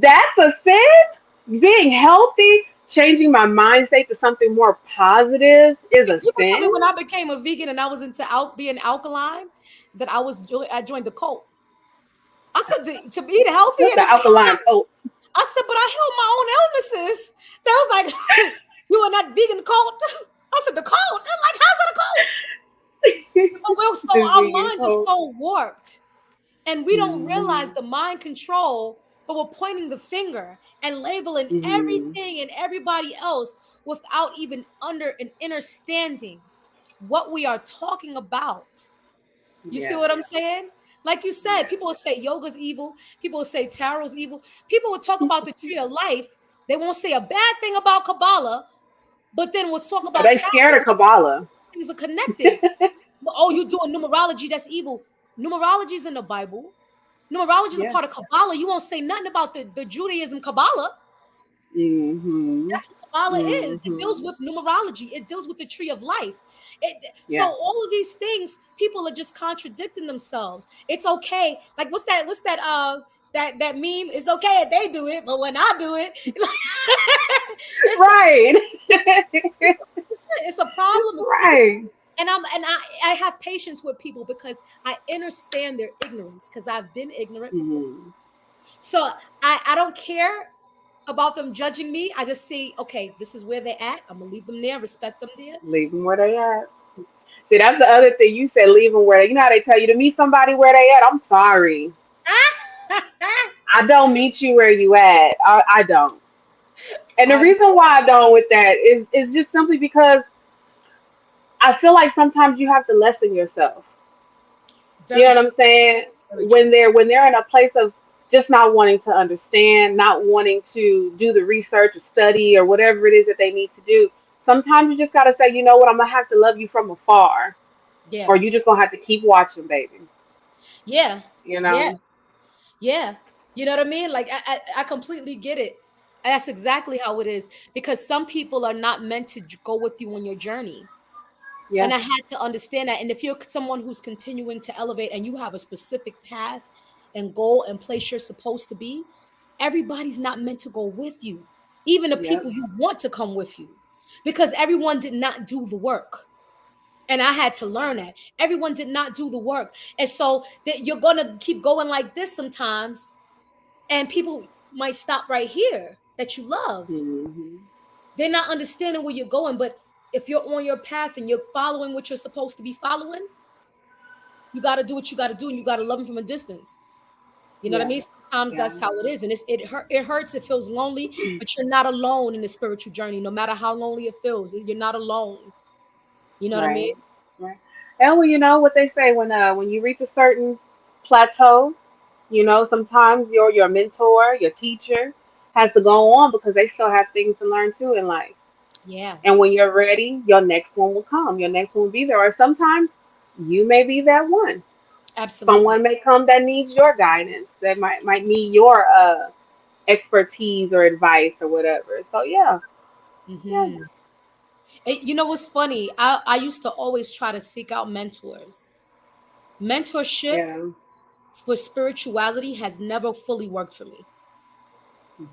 that's a sin. Being healthy, changing my mind state to something more positive is a People tell me sin. when I became a vegan and I was into being alkaline that I joined the cult. I said to eat healthy That's and the alkaline coat. I said, but I heal my own illnesses. That was like, you in that vegan cult? I said, the cult? They're like, how's it a cult? But we're so, The our vegan minds are coat. so warped. And we don't realize Hmm. the mind control, but we're pointing the finger and labeling Hmm. everything and everybody else without even under an understanding what we are talking about. You see Yeah. what I'm saying? Like you said, Yeah. people will say yoga's evil. People will say tarot's evil. People will talk about the tree of life. They won't say a bad thing about Kabbalah, but then we'll talk Yeah, about they tarot. scared of Kabbalah. Things are connected. Oh, you're doing numerology. That's evil. Numerology is in the Bible. Numerology is a Yeah. part of Kabbalah. You won't say nothing about the Judaism Kabbalah. Hmm. That's what Kabbalah is. It Hmm. deals with numerology. It deals with the tree of life. So Yeah. all of these things, people are just contradicting themselves. It's okay. Like that meme? It's okay if they do it, but when I do it, it's Right. it's a problem. Right. And I have patience with people because I understand their ignorance because I've been ignorant before. Hmm. So I don't care about them judging me. I just see, okay, this is where they're at. I'm gonna leave them there, respect them there. Leave them where they at. See, that's the other thing you said. Leave them where they. You know how they tell you to meet somebody where they at. I'm sorry. I don't meet you where you at. I don't. And the I reason why I don't with that is just simply because I feel like sometimes you have to lessen yourself. You very know what true, I'm saying? very When true. they're in a place of just not wanting to understand, not wanting to do the research or study or whatever it is that they need to do. Sometimes you just gotta say, you know what, I'm gonna have to love you from afar, Yeah, or you just gonna have to keep watching, baby. yeah, You yeah, know? yeah. You know what I mean? Like I completely get it. That's exactly how it is because some people are not meant to go with you on your journey. And Yeah. I had to understand that. And if you're someone who's continuing to elevate and you have a specific path and goal and place you're supposed to be, everybody's not meant to go with you. Even the Yep. people you want to come with you, because everyone did not do the work. And I had to learn that everyone did not do the work. And so that you're going to keep going like this sometimes, and people might stop right here that you love. Hmm. They're not understanding where you're going, but if you're on your path and you're following what you're supposed to be following, you got to do what you got to do, and you got to love them from a distance. You know what I Yeah. mean? Sometimes Yeah. that's how it is, and it hurts. It feels lonely, but you're not alone in the spiritual journey. No matter how lonely it feels, you're not alone. You know what I mean? Right. Right. And well, you know what they say when you reach a certain plateau, sometimes your mentor, your teacher has to go on because they still have things to learn too in life. Yeah, And when you're ready, your next one will come. Your next one will be there. Or sometimes you may be that one. absolutely. Someone may come that needs your guidance, that might need your expertise or advice or whatever. So yeah, yeah, Hmm. You know what's funny? I used to always try to seek out mentors. Mentorship yeah. for spirituality has never fully worked for me. Mhm.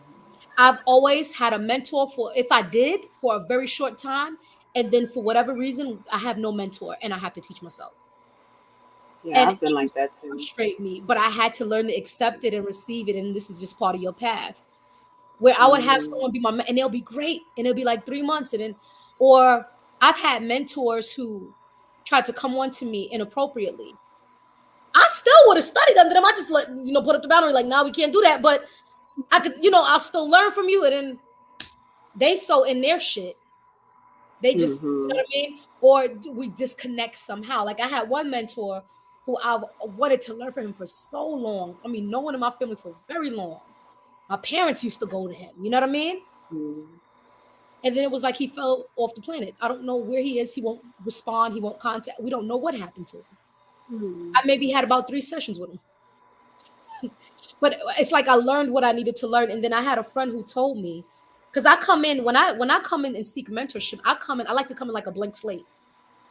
I've always had a mentor for if I did for a very short time, and then for whatever reason, I have no mentor and I have to teach myself. Yeah, And I've been it like used to that too. frustrate me, but I had to learn to accept it and receive it. And this is just part of your path. Where I would have Hmm. someone be and they'll be great, and it'll be like 3 months, and then, or I've had mentors who tried to come on to me inappropriately. I still would have studied under them. I just put up the boundary, like, now we can't do that. But I could, I'll still learn from you. And then they so in their shit. They just, you know Hmm. what I mean? Or we disconnect somehow. Like I had one mentor who I wanted to learn from him for so long. I mean, no one in my family for very long. My parents used to go to him. You know what I mean? Hmm. And then it was like he fell off the planet. I don't know where he is. He won't respond. He won't contact. We don't know what happened to him. Hmm. I maybe had about 3 sessions with him. But it's like I learned what I needed to learn, and then I had a friend who told me, because I come in when I come in and seek mentorship, I come in. I like to come in like a blank slate.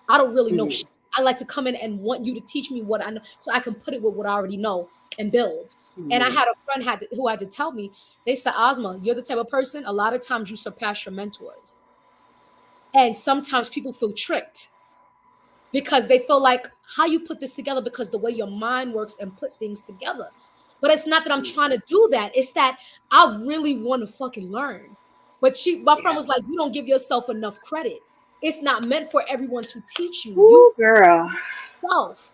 I don't really know Mhm. shit. I like to come in and want you to teach me what I know, so I can put it with what I already know and build. And I Mhm. had a friend who had to tell me. They said, "Ozma, you're the type of person. A lot of times you surpass your mentors, and sometimes people feel tricked." Because they feel like how you put this together because the way your mind works and put things together. But it's not that I'm trying to do that. It's that I really want to fucking learn. But my friend Yeah. was like, you don't give yourself enough credit. It's not meant for everyone to teach you. You Woo, girl. yourself.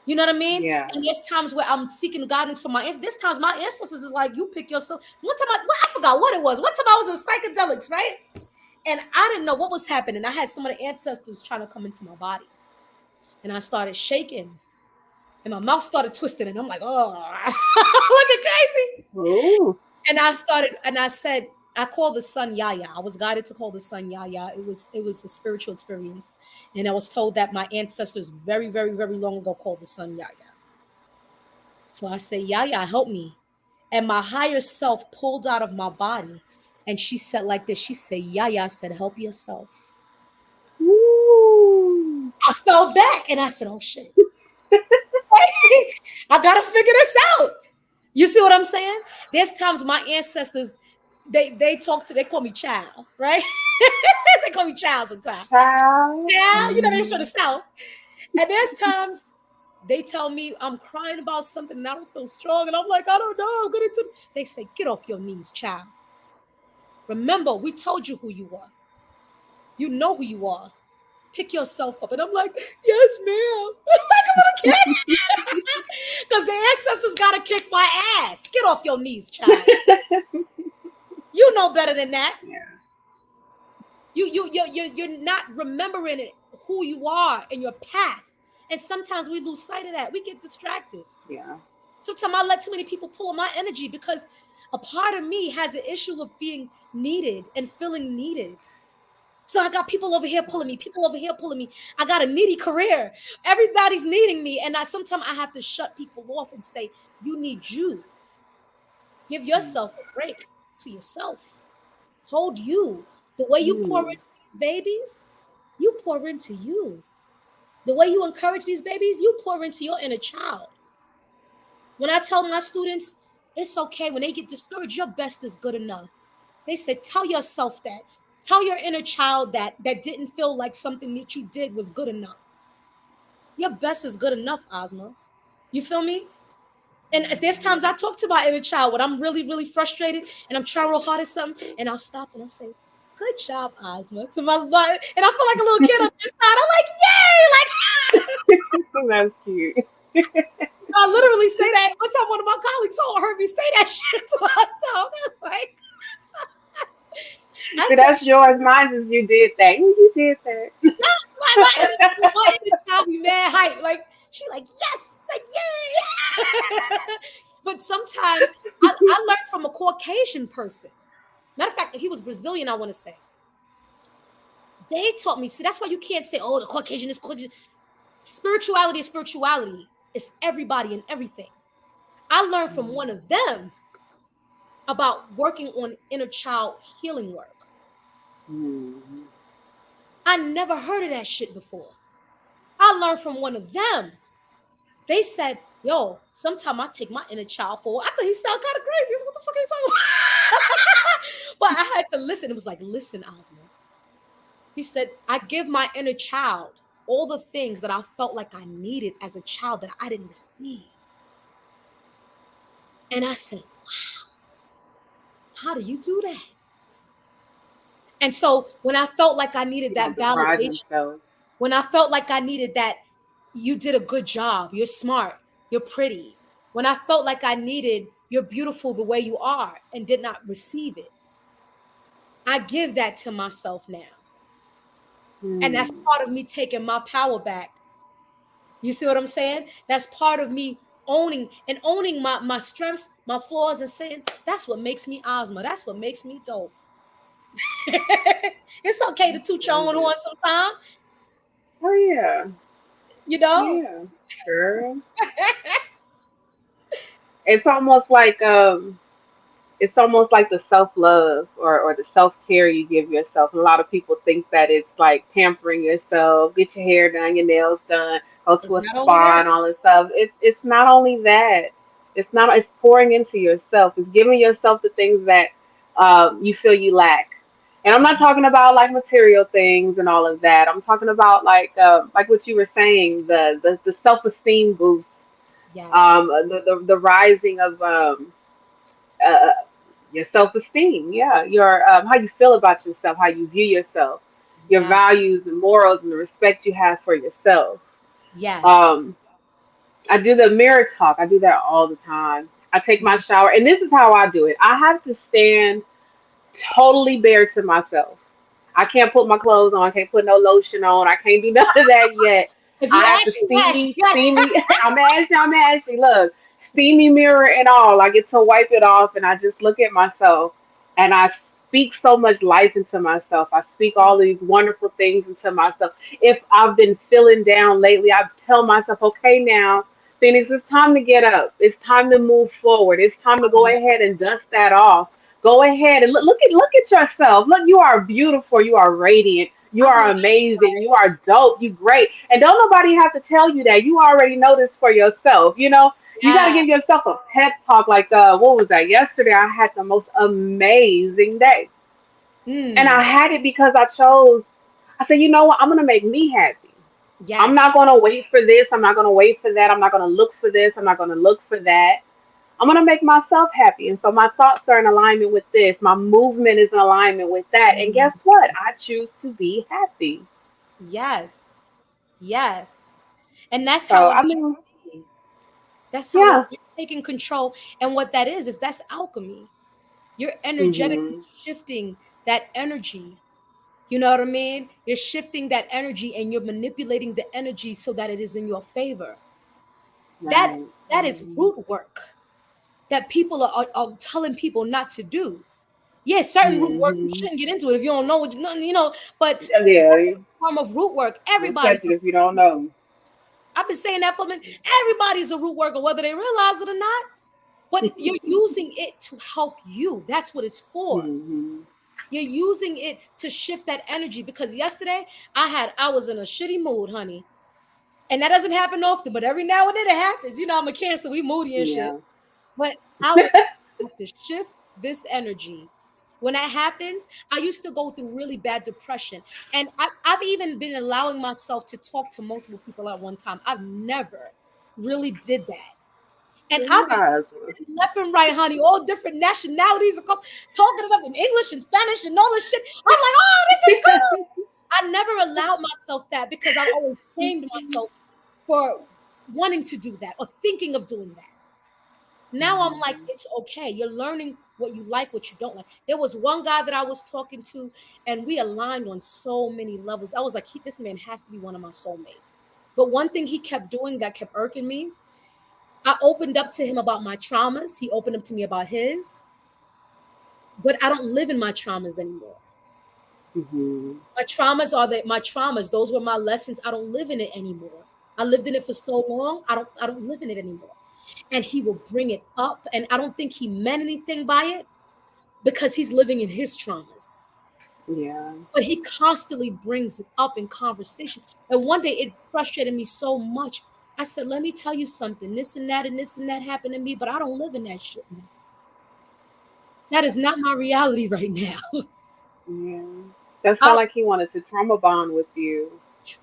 You know what I mean? Yeah. And there's times where I'm seeking guidance from my ancestors. There's times my ancestors is like, you pick yourself. One time I forgot what it was. One time I was in psychedelics, right? And I didn't know what was happening. I had some of the ancestors trying to come into my body. And I started shaking and my mouth started twisting and I'm like, oh, looking crazy. Ooh. And I said, I called the sun Yaya. I was guided to call the sun Yaya. It was a spiritual experience. And I was told that my ancestors very, very, very long ago called the sun Yaya. So I say, Yaya, help me. And my higher self pulled out of my body and she said like this. She said, Yaya said, help yourself. Ooh. I fell back and I said, oh shit. I gotta figure this out. You see what I'm saying? There's times my ancestors, they call me child, right? They call me child sometimes. Child. Yeah, you know they're from the Mhm. south. And there's times they tell me I'm crying about something and I don't feel strong, and I'm like, I don't know. I'm gonna do. They say, get off your knees, child. Remember, we told you who you are. You know who you are. Pick yourself up. And I'm like, yes, ma'am. Like a little kid. Because the ancestors gotta kick my ass. Get off your knees, child. You know better than that. Yeah. You're not remembering it, who you are and your path. And sometimes we lose sight of that. We get distracted. Yeah. Sometimes I let too many people pull my energy because a part of me has an issue of being needed and feeling needed. So I got people over here pulling me, people over here pulling me. I got a needy career. Everybody's needing me. And sometimes I have to shut people off and say, you need you. Give yourself a break to yourself. Hold you. The way you pour Mm. into these babies, you pour into you. The way you encourage these babies, you pour into your inner child. When I tell my students, it's okay. When they get discouraged, your best is good enough. They said, tell yourself that. Tell your inner child that didn't feel like something that you did was good enough. Your best is good enough, Ozma. You feel me? And there's times I talk to my inner child when I'm really, really frustrated and I'm trying real hard at something, and I'll stop and I'll say, good job, Ozma, to my life. And I feel like a little kid on this side. I'm like, yay! Like, That's cute. I literally say that. One time one of my colleagues heard me say that shit to myself. That's like, I See, said, that's yours. Mine is you did that. You did that. no, my inner child be mad hype. Like, she like, yes, like, yay. But sometimes I learned from a Caucasian person. Matter of fact, he was Brazilian, I want to say. They taught me, see, that's why you can't say, oh, the Caucasian is Caucasian. Spirituality is spirituality. It's everybody and everything. I learned from one of them about working on inner child healing work. Mm. I never heard of that shit before. I learned from one of them. They said, yo, sometimes I take my inner child for. I thought he sounded kind of crazy. I said, what the fuck are you talking about? But I had to listen. It was like, listen, Ozma. He said, I give my inner child all the things that I felt like I needed as a child that I didn't receive. And I said, how do you do that? And so when I felt like I needed You don't that deprive validation, themselves. when I felt like I needed that, you did a good job, you're smart, you're pretty. When I felt like I needed, you're beautiful the way you are, and did not receive it, I give that to myself now. And that's Mm. part of me taking my power back. You see what I'm saying? That's part of me owning my strengths, my flaws, and saying, that's what makes me Ozma. That's what makes me dope. It's okay to toot your Love own it. horn sometime, Oh yeah. you know? Yeah. Girl. It's almost like it's almost like the self love or the self care you give yourself. A lot of people think that it's like pampering yourself, get your hair done, your nails done, go It's to a not only spa that. and all this stuff. It's not only that. It's not. It's pouring into yourself. It's giving yourself the things that you feel you lack. And I'm not talking about like material things and all of that. I'm talking about like what you were saying, the self esteem boost, Yes. the rising of uh, your self esteem, yeah, your how you feel about yourself, how you view yourself, your Yes. values and morals, and the respect you have for yourself. Yes. Um, I do the mirror talk. I do that all the time. I take my Mhm. shower, and this is how I do it. I have to stand totally bare to myself. I can't put my clothes on. I can't put no lotion on. I can't do none of that yet. If you I have to ashy, wash. Yes. see me. I'm ashy. I'm ashy. Look, steamy mirror and all. I get to wipe it off, and I just look at myself, and I speak so much life into myself. I speak all these wonderful things into myself. If I've been feeling down lately, I tell myself, okay, now, Phoenix, it's time to get up. It's time to move forward. It's time to go ahead and dust that off. Go ahead and look at yourself. Look, you are beautiful. You are radiant. You I are know that's amazing. You right. are dope. You great. And don't nobody have to tell you that. You already know this for yourself. You know, you got to Yeah. give yourself a pep talk. Like what was that? Yesterday, I had the most amazing day, and I Mm. had it because I chose. I said, you know what? I'm gonna make me happy. I'm Yes. not gonna wait for this. I'm not gonna wait for that. I'm not gonna look for this. I'm not gonna look for that. I'm gonna make myself happy. And so my thoughts are in alignment with this. My movement is in alignment with that. And Mm. guess what? I choose to be happy. Yes. Yes. And that's how So it I has mean, to be. That's how yeah. it's taking control. And what that is that's alchemy. You're energetically Hmm. shifting that energy. You know what I mean? You're shifting that energy and you're manipulating the energy so that it is in your favor. That Right. that is Hmm. root work that people are telling people not to do. Yeah, certain root work you Hmm. shouldn't get into it if you don't know what you know. But Yeah. form of root work, Don't everybody's. touch it if you don't know. I've been saying that for a minute. Everybody's a root worker, whether they realize it or not. But you're using it to help you. That's what it's for. Hmm. You're using it to shift that energy. Because yesterday I was in a shitty mood, honey. And that doesn't happen often, but every now and then it happens. You know, I'm a Cancer, we moody and shit. Yeah. But I was like, I have to shift this energy. When that happens, I used to go through really bad depression. And I've even been allowing myself to talk to multiple people at one time. I've never really did that. And I've been Yes. left and right, honey, all different nationalities are talking it up in English and Spanish and all this shit. I'm like, oh, this is cool. I never allowed myself that because I always shamed myself for wanting to do that or thinking of doing that. Now I'm like, Mhm. it's okay. You're learning what you like, what you don't like. There was one guy that I was talking to, and we aligned on so many levels. I was like, this man has to be one of my soulmates. But one thing he kept doing that kept irking me, I opened up to him about my traumas. He opened up to me about his, but I don't live in my traumas anymore. Mhm. My traumas are my traumas. Those were my lessons. I don't live in it anymore. I lived in it for so long. I don't live in it anymore. And he will bring it up. And I don't think he meant anything by it because he's living in his traumas. Yeah. But he constantly brings it up in conversation. And one day it frustrated me so much. I said, let me tell you something. This and this and that happened to me, but I don't live in that shit now. That is not my reality right now. Yeah. That I sounded like he wanted to trauma bond with you.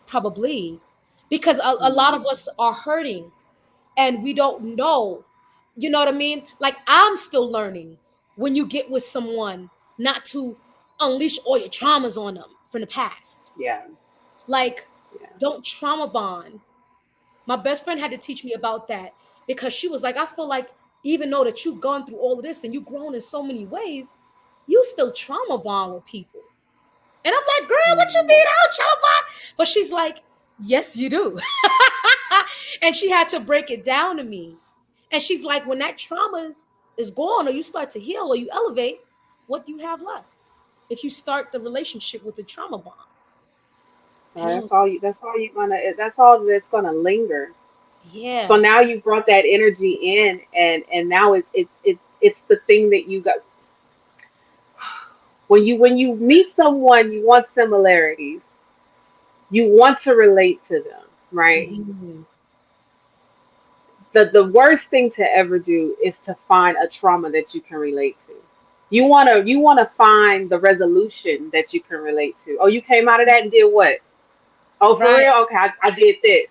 probably because a lot of Mhm. us are hurting and we don't know. You know what I mean? Like I'm still learning when you get with someone not to unleash all your traumas on them from the past. Yeah. Like Yeah. don't trauma bond. My best friend had to teach me about that because she was like, I feel like even though that you've gone through all of this and you've grown in so many ways, you still trauma bond with people. And I'm like, girl, what you Mhm. mean? I don't trauma bond? But she's like, yes, you do. And she had to break it down to me. And she's like, when that trauma is gone or you start to heal or you elevate, what do you have left? If you start the relationship with the trauma bond. So And I was that's all you're gonna that's all that's gonna linger. So Yeah. now you brought that energy in, and now it's the thing that you got. When you meet someone, you want similarities, you want to relate to them, right? Hmm. The worst thing to ever do is to find a trauma that you can relate to. You wanna find the resolution that you can relate to. Oh, you came out of that and did what? Oh, for Right. real? Okay, I did this.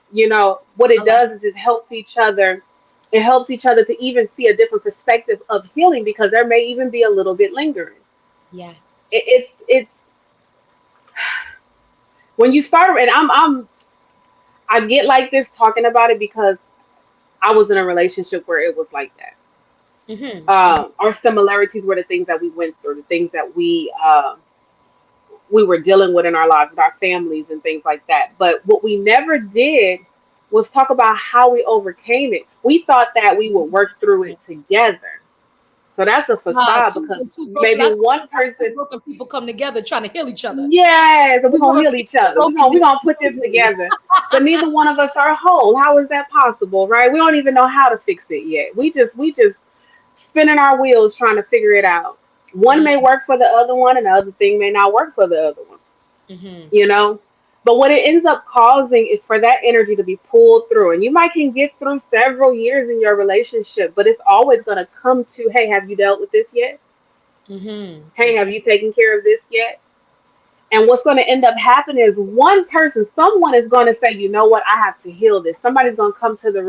What I it love does is it helps each other. It helps each other to even see a different perspective of healing, because there may even be a little bit lingering. yes. It's when you start, and I get like this talking about it because I was in a relationship where it was like that. Hmm. Our similarities were the things that we went through, the things that we were dealing with in our lives, with our families and things like that. But what we never did was talk about how we overcame it. We thought that we would work through it together. So that's a facade, Two, because when two broken, maybe one that's two person, broken people come together trying to heal each other. yes, we're They gonna never heal fix each the other. We're brokenness gonna put this individually. together. But neither one of us are whole. How is that possible, right? We don't even know how to fix it yet. We just spinning our wheels trying to figure it out. One may Mm-hmm. work for the other one, and the other thing may not work for the other one. Mm-hmm. you know but what it ends up causing is for that energy to be pulled through, and you might can get through several years in your relationship, but it's always going to come to, hey, have you dealt with this yet? Mm-hmm. Hey, have you taken care of this yet? And what's going to end up happening is one person, someone is going to say, you know what, I have to heal this. Somebody's going to come to the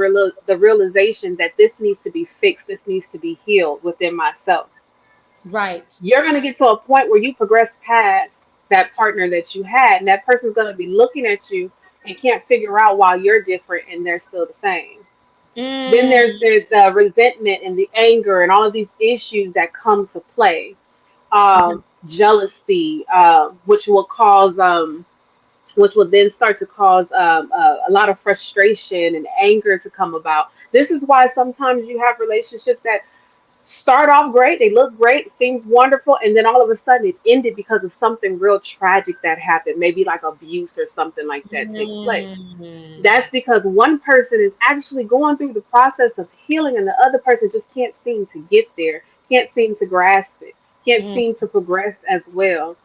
realization that this needs to be fixed, this needs to be healed within myself. Right. You're going to get to a point where you progress past that partner that you had, and that person's going to be looking at you and can't figure out why you're different and they're still the same. Then Mm. there's the resentment and the anger and all of these issues that come to play. Mm-hmm. Jealousy, which will then start to cause a lot of frustration and anger to come about. This is why sometimes you have relationships that start off great, they look great, seems wonderful, and then all of a sudden it ended because of something real tragic that happened, maybe like abuse or something like that takes place. Mm. That's because one person is actually going through the process of healing, and the other person just can't seem to get there, can't seem to grasp it, can't Mm. seem to progress as well.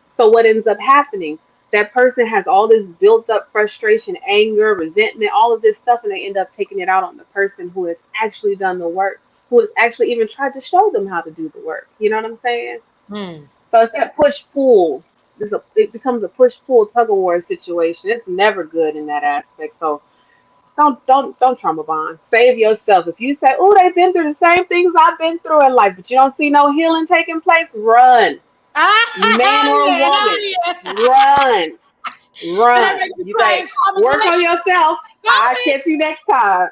So what ends up happening, that person has all this built up frustration, anger, resentment, all of this stuff, and they end up taking it out on the person who has actually done the work, who has actually even tried to show them how to do the work. You know what I'm saying? Mm. So it's that push pull. It becomes a push pull tug of war situation. It's never good in that aspect. So don't trauma bond. Save yourself. If you say, "Oh, they've been through the same things I've been through in life," but you don't see no healing taking place, run, man Ah, or yeah, woman, hell yeah. run, And I run. make me You cry say, in karmic "Work on relationship. yourself. I'll Karmic. catch you next time."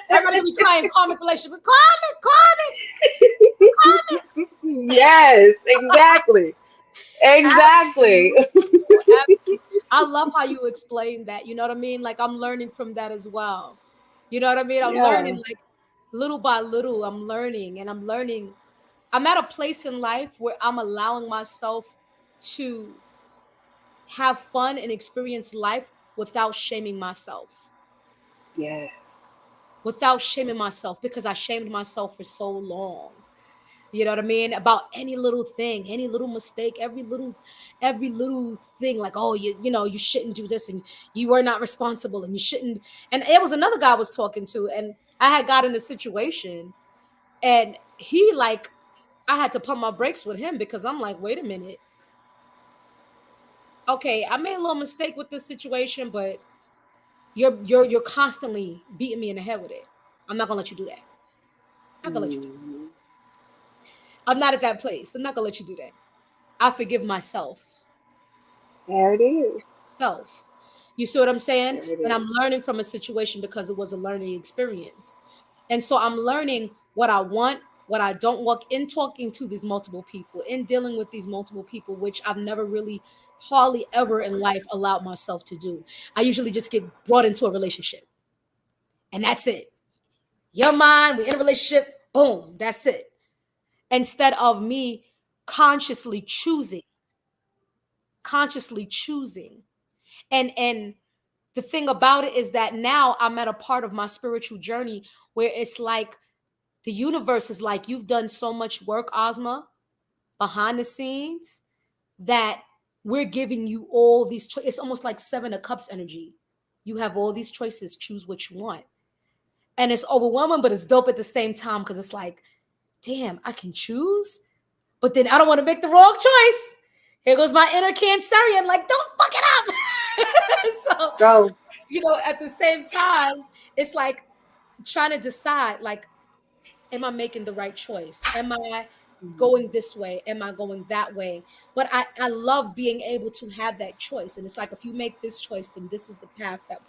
Everybody gonna be crying karmic relationship. Karmic, karmic, karmics. Yes, exactly. Exactly. Absolutely. Absolutely. I love how you explain that. You know what I mean? Like I'm learning from that as well. You know what I mean? I'm learning Yeah. like little by little. I'm learning and I'm learning. I'm at a place in life where I'm allowing myself to have fun and experience life without shaming myself. Yes. Without shaming myself because I shamed myself for so long. You know what I mean? About any little thing, any little mistake, every little thing, like, oh, you shouldn't do this and you are not responsible and you shouldn't. And it was another guy I was talking to, and I had got in a situation and he like I had to pump my brakes with him because I'm like, wait a minute. Okay, I made a little mistake with this situation, but you're constantly beating me in the head with it. I'm not gonna let you do that. I'm not gonna let you do that. Mhm. I'm not at that place. I'm not gonna let you do that. I forgive myself. There it is. Self. You see what I'm saying? There it And I'm is. learning from a situation because it was a learning experience. And so I'm learning what I want, what I don't want in talking to these multiple people, in dealing with these multiple people, which I've never really, hardly ever in life allowed myself to do. I usually just get brought into a relationship and that's it. You're mine, we're in a relationship, boom, that's it. Instead of me consciously choosing, consciously choosing. And the thing about it is that now I'm at a part of my spiritual journey where it's like the universe is like, you've done so much work, Ozma, behind the scenes, that we're giving you all these it's almost like Seven of Cups energy. You have all these choices, choose what you want. And it's overwhelming, but it's dope at the same time because it's like, damn, I can choose, but then I don't want to make the wrong choice. Here goes my inner Cancerian, like, don't fuck it up. So, Go. at the same time, it's like trying to decide, like, am I making the right choice? Am I Mhm. going this way? Am I going that way? But I love being able to have that choice. And it's like, if you make this choice, then this is the path that,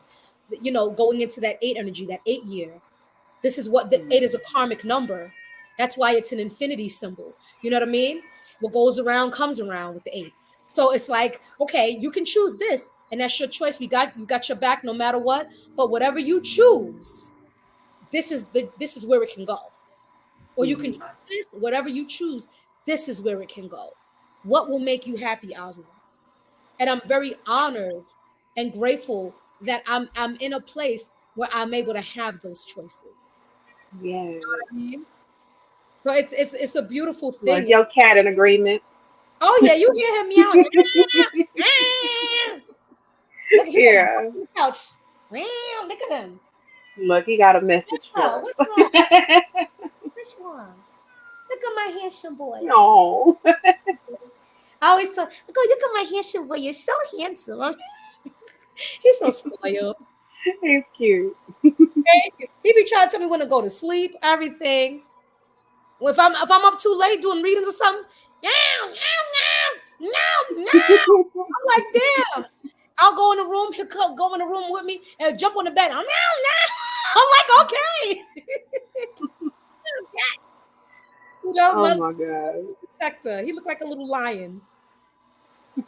going into that eight energy, that 8 year. This is what the eight is, a karmic number. That's why it's an infinity symbol. You know what I mean? What goes around comes around with the eight. So it's like, okay, you can choose this, and that's your choice. You got your back no matter what. But whatever you choose, this is where it can go. Or you can Mhm. choose this, whatever you choose, this is where it can go. What will make you happy, Ozma? And I'm very honored and grateful that I'm in a place where I'm able to have those choices. Yes. I mean, so it's a beautiful Was thing. your cat in agreement? Oh yeah, you hear him meowing. Look, he like Yeah. on the couch. Meow, look at him. Look, he got a message Oh, for what's us. wrong? What's wrong? Look at my handsome boy. No. I always tell, I go, look at my handsome boy. You're so handsome. He's so spoiled. He's cute. He be trying to tell me when to go to sleep, everything. Well, if I'm up too late doing readings or something, meow, meow, meow, meow, meow. I'm like, damn. I'll go in the room. He'll go in the room with me and jump on the bed. I'm meow, meow. I'm like, okay. Oh My my god. protector. He looked like a little lion.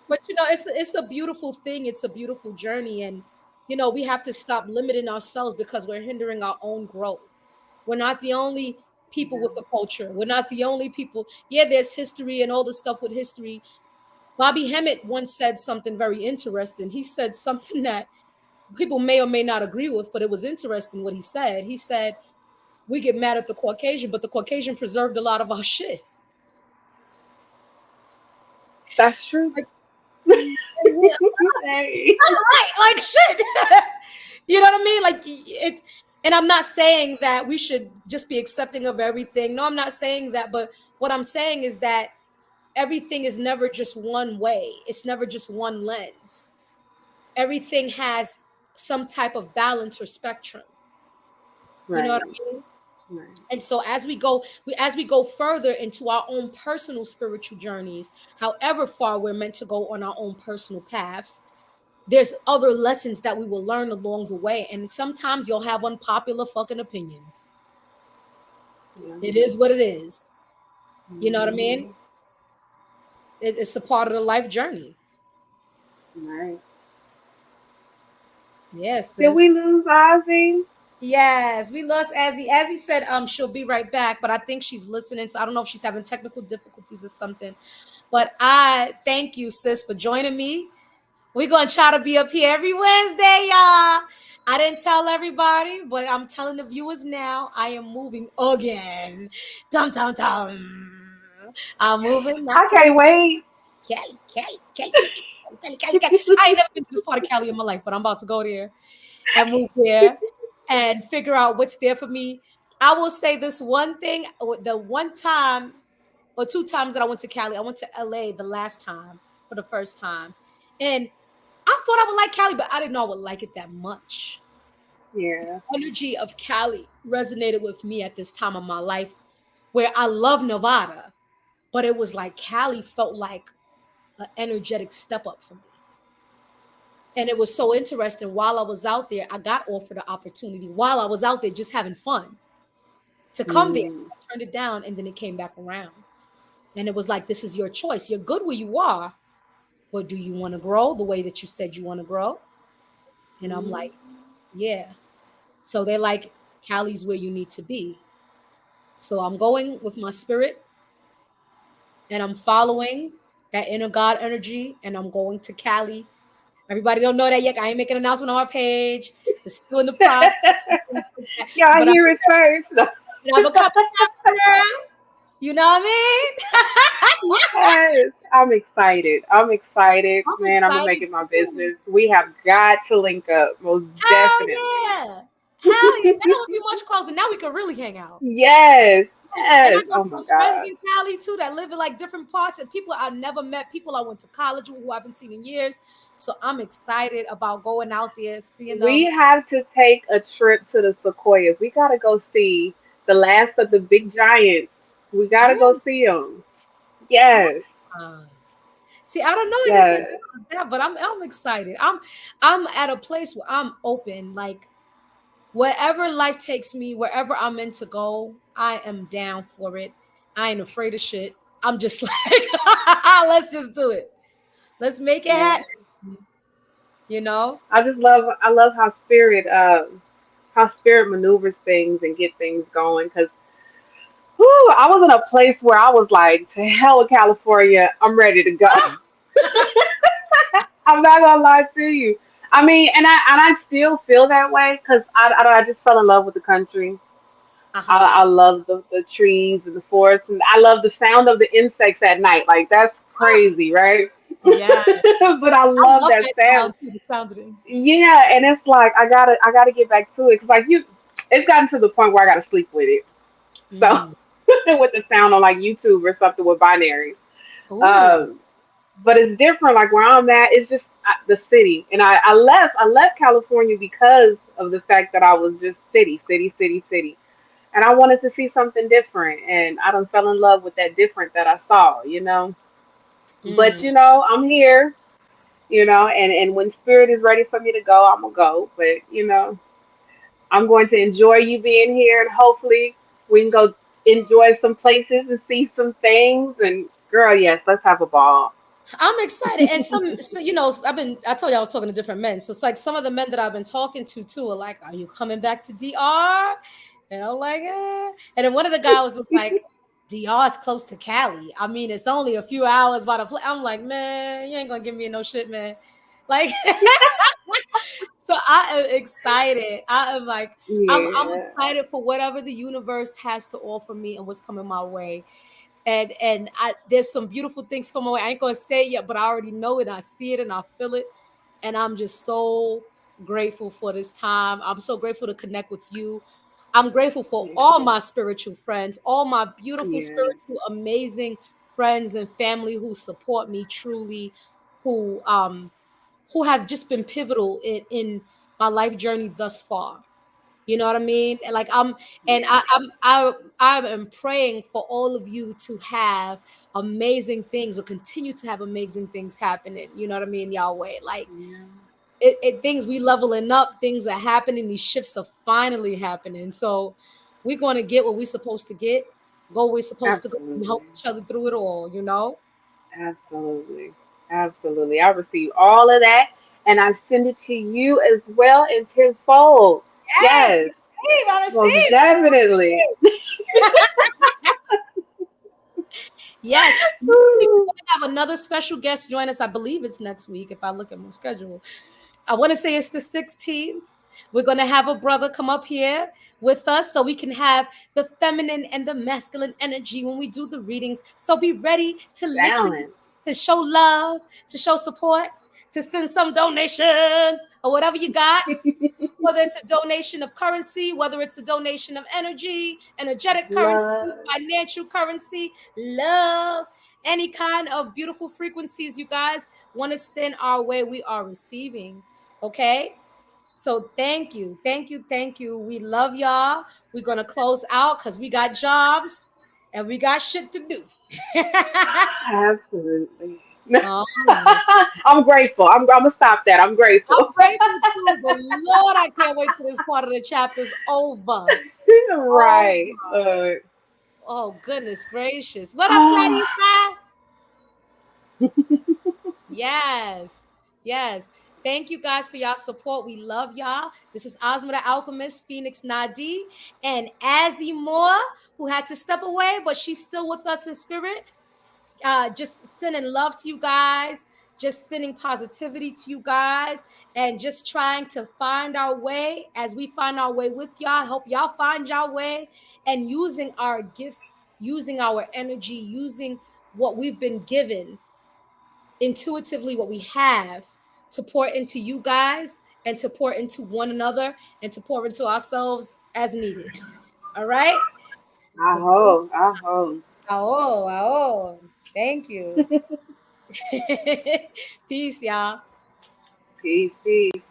But it's a beautiful thing. It's a beautiful journey, and we have to stop limiting ourselves because we're hindering our own growth. We're not the only people Yeah. with a culture. We're not the only people. Yeah, there's history and all the stuff with history. Bobby Hemmett once said something very interesting. He said something that people may or may not agree with, but it was interesting what he said. He said, we get mad at the Caucasian, but the Caucasian preserved a lot of our shit. That's true. Like, right, Hey. like shit. You know what I mean? Like it's, and I'm not saying that we should just be accepting of everything. No, I'm not saying that. But what I'm saying is that everything is never just one way. It's never just one lens. Everything has some type of balance or spectrum. You know what Right. I mean? Right. And so as we go further into our own personal spiritual journeys, however far we're meant to go on our own personal paths, there's other lessons that we will learn along the way. And sometimes you'll have unpopular fucking opinions. Yeah. It is what it is. You know what I mean? Mhm. It's a part of the life journey. Right. Yes, Did sis. we lose Ozzy? Yes, we lost Azzy. Azzy said she'll be right back, but I think she's listening. So I don't know if she's having technical difficulties or something. But I thank you, sis, for joining me. We're gonna try to be up here every Wednesday, y'all. I didn't tell everybody, but I'm telling the viewers now. I am moving again. Dum dum dum. I'm moving not I to can't wait. Cali, Cali, Cali, Cali, Cali, Cali, Cali. I ain't never been to this part of Cali in my life, but I'm about to go there and move there and figure out what's there for me. I will say this one thing: the one time or two times that I went to Cali, I went to LA the last time for the first time, and I thought I would like Cali, but I didn't know I would like it that much. Yeah. Energy of Cali resonated with me at this time of my life where I love Nevada, but it was like Cali felt like an energetic step up for me. And it was so interesting. While I was out there, I got offered the opportunity while I was out there just having fun to come there. Mm. I turned it down and then it came back around. And it was like, this is your choice. You're good where you are, but do you want to grow the way that you said you want to grow? And I'm Mm. like, yeah. So they're like, Cali's where you need to be. So I'm going with my spirit and I'm following that inner God energy and I'm going to Cali. Everybody don't know that yet. I ain't making an announcement on my page. It's still in the process. Y'all But hear it first. I'm a couple girl. You know what I mean? Yes, I'm excited. I'm excited, I'm man. I'm gonna make excited it my too. business. We have got to link up, most Hell definitely. yeah. Hell yeah. Now we'll be much closer. Now we can really hang out. Yes, And I yes. got Oh my some friends gosh. in Cali too that live in like different parts and people I never met, people I went to college with who I haven't seen in years. So I'm excited about going out there, seeing We them. have to take a trip to the Sequoias. We gotta go see the last of the big giants. We gotta go Really? see them. Yes, Ah. See, I don't know anything yes. about that, but I'm excited. I'm at a place where I'm open. Like wherever life takes me, wherever I'm meant to go, I am down for it. I ain't afraid of shit. I'm just like, let's just do it. Let's make it Yeah. happen. You know? I love how spirit maneuvers things and get things going. Cause I was in a place where I was like, to hell with California, I'm ready to go. I'm not gonna lie to you. I mean, and I still feel that way because I just fell in love with the country. Uh-huh. I love the trees and the forest, and I love the sound of the insects at night. Like that's crazy, right? Yeah. But I I love love that that sound. sound too, the sounds of the insect. Yeah, and it's like I gotta get back to it because it's gotten to the point where I gotta sleep with it. So Mm. with the sound on like YouTube or something with binaries. Ooh. Um, but it's different. Like where I'm at, it's just the city, and I left California because of the fact that I was just city, city, city, city, and I wanted to see something different, and I done fell in love with that different that I saw, you know. But Mm. I'm here, and when spirit is ready for me to go, I'm gonna go. But I'm going to enjoy you being here, and hopefully we can go enjoy some places and see some things. And girl, yes, let's have a ball. I'm excited. And so, I told you I was talking to different men. So it's like some of the men that I've been talking to too are like, are you coming back to DR? And I'm like, eh. And then one of the guys was like, DR is close to Cali. I mean, it's only a few hours by the plane. I'm like, man, you ain't gonna give me no shit, man. Like, so I am excited. I am like, I'm Yeah, excited for whatever the universe has to offer me and what's coming my way. And there's some beautiful things coming my way. I ain't gonna say it yet, but I already know it. I see it and I feel it. And I'm just so grateful for this time. I'm so grateful to connect with you. I'm grateful for yeah, all my spiritual friends, all my beautiful, yeah, spiritual, amazing friends and family who support me truly, who um who have just been pivotal in my life journey thus far. You know what I mean? And like and yeah. I am praying for all of you to have amazing things or continue to have amazing things happening. You know what I mean, Yahweh? Like Yeah. things we leveling up, things are happening, these shifts are finally happening. So we're gonna get what we're supposed to get, go where we're supposed to go, and help Absolutely, each other through it all, you know? absolutely, absolutely. I receive all of that, and I send it to you as well in tenfold. Yes, Yes, I most receive, definitely. yes. Next week we're gonna have another special guest join us. I believe it's next week if I look at my schedule. I want to say it's the 16th. We're going to have a brother come up here with us so we can have the feminine and the masculine energy when we do the readings. So be ready to listen, Balance. to show love, to show support, to send some donations or whatever you got, whether it's a donation of currency, whether it's a donation of energy, energetic currency, Love. financial currency, love, any kind of beautiful frequencies you guys want to send our way, we are receiving. Okay. So thank you. Thank you. Thank you. We love y'all. We're going to close out because we got jobs and we got shit to do. Absolutely. All right. I'm grateful. I'm gonna stop that. I'm I'm grateful. grateful too, but Lord, I can't wait till this part of the chapter's over. Oh, Right. Look. oh goodness gracious. What up, Clarissa? Yes. Yes. Thank you guys for y'all support. We love y'all. This is Ozma the Alchemist, Phoenix Nadie, and Ahzzy Moore, who had to step away, but she's still with us in spirit. Just sending love to you guys. just sending positivity to you guys and just trying to find our way as we find our way with y'all. Help y'all find your way and using our gifts, using our energy, using what we've been given intuitively, what we have to pour into you guys and to pour into one another and to pour into ourselves as needed. All right? I hope. Oh, oh. Thank you. Peace, y'all. Peace, peace.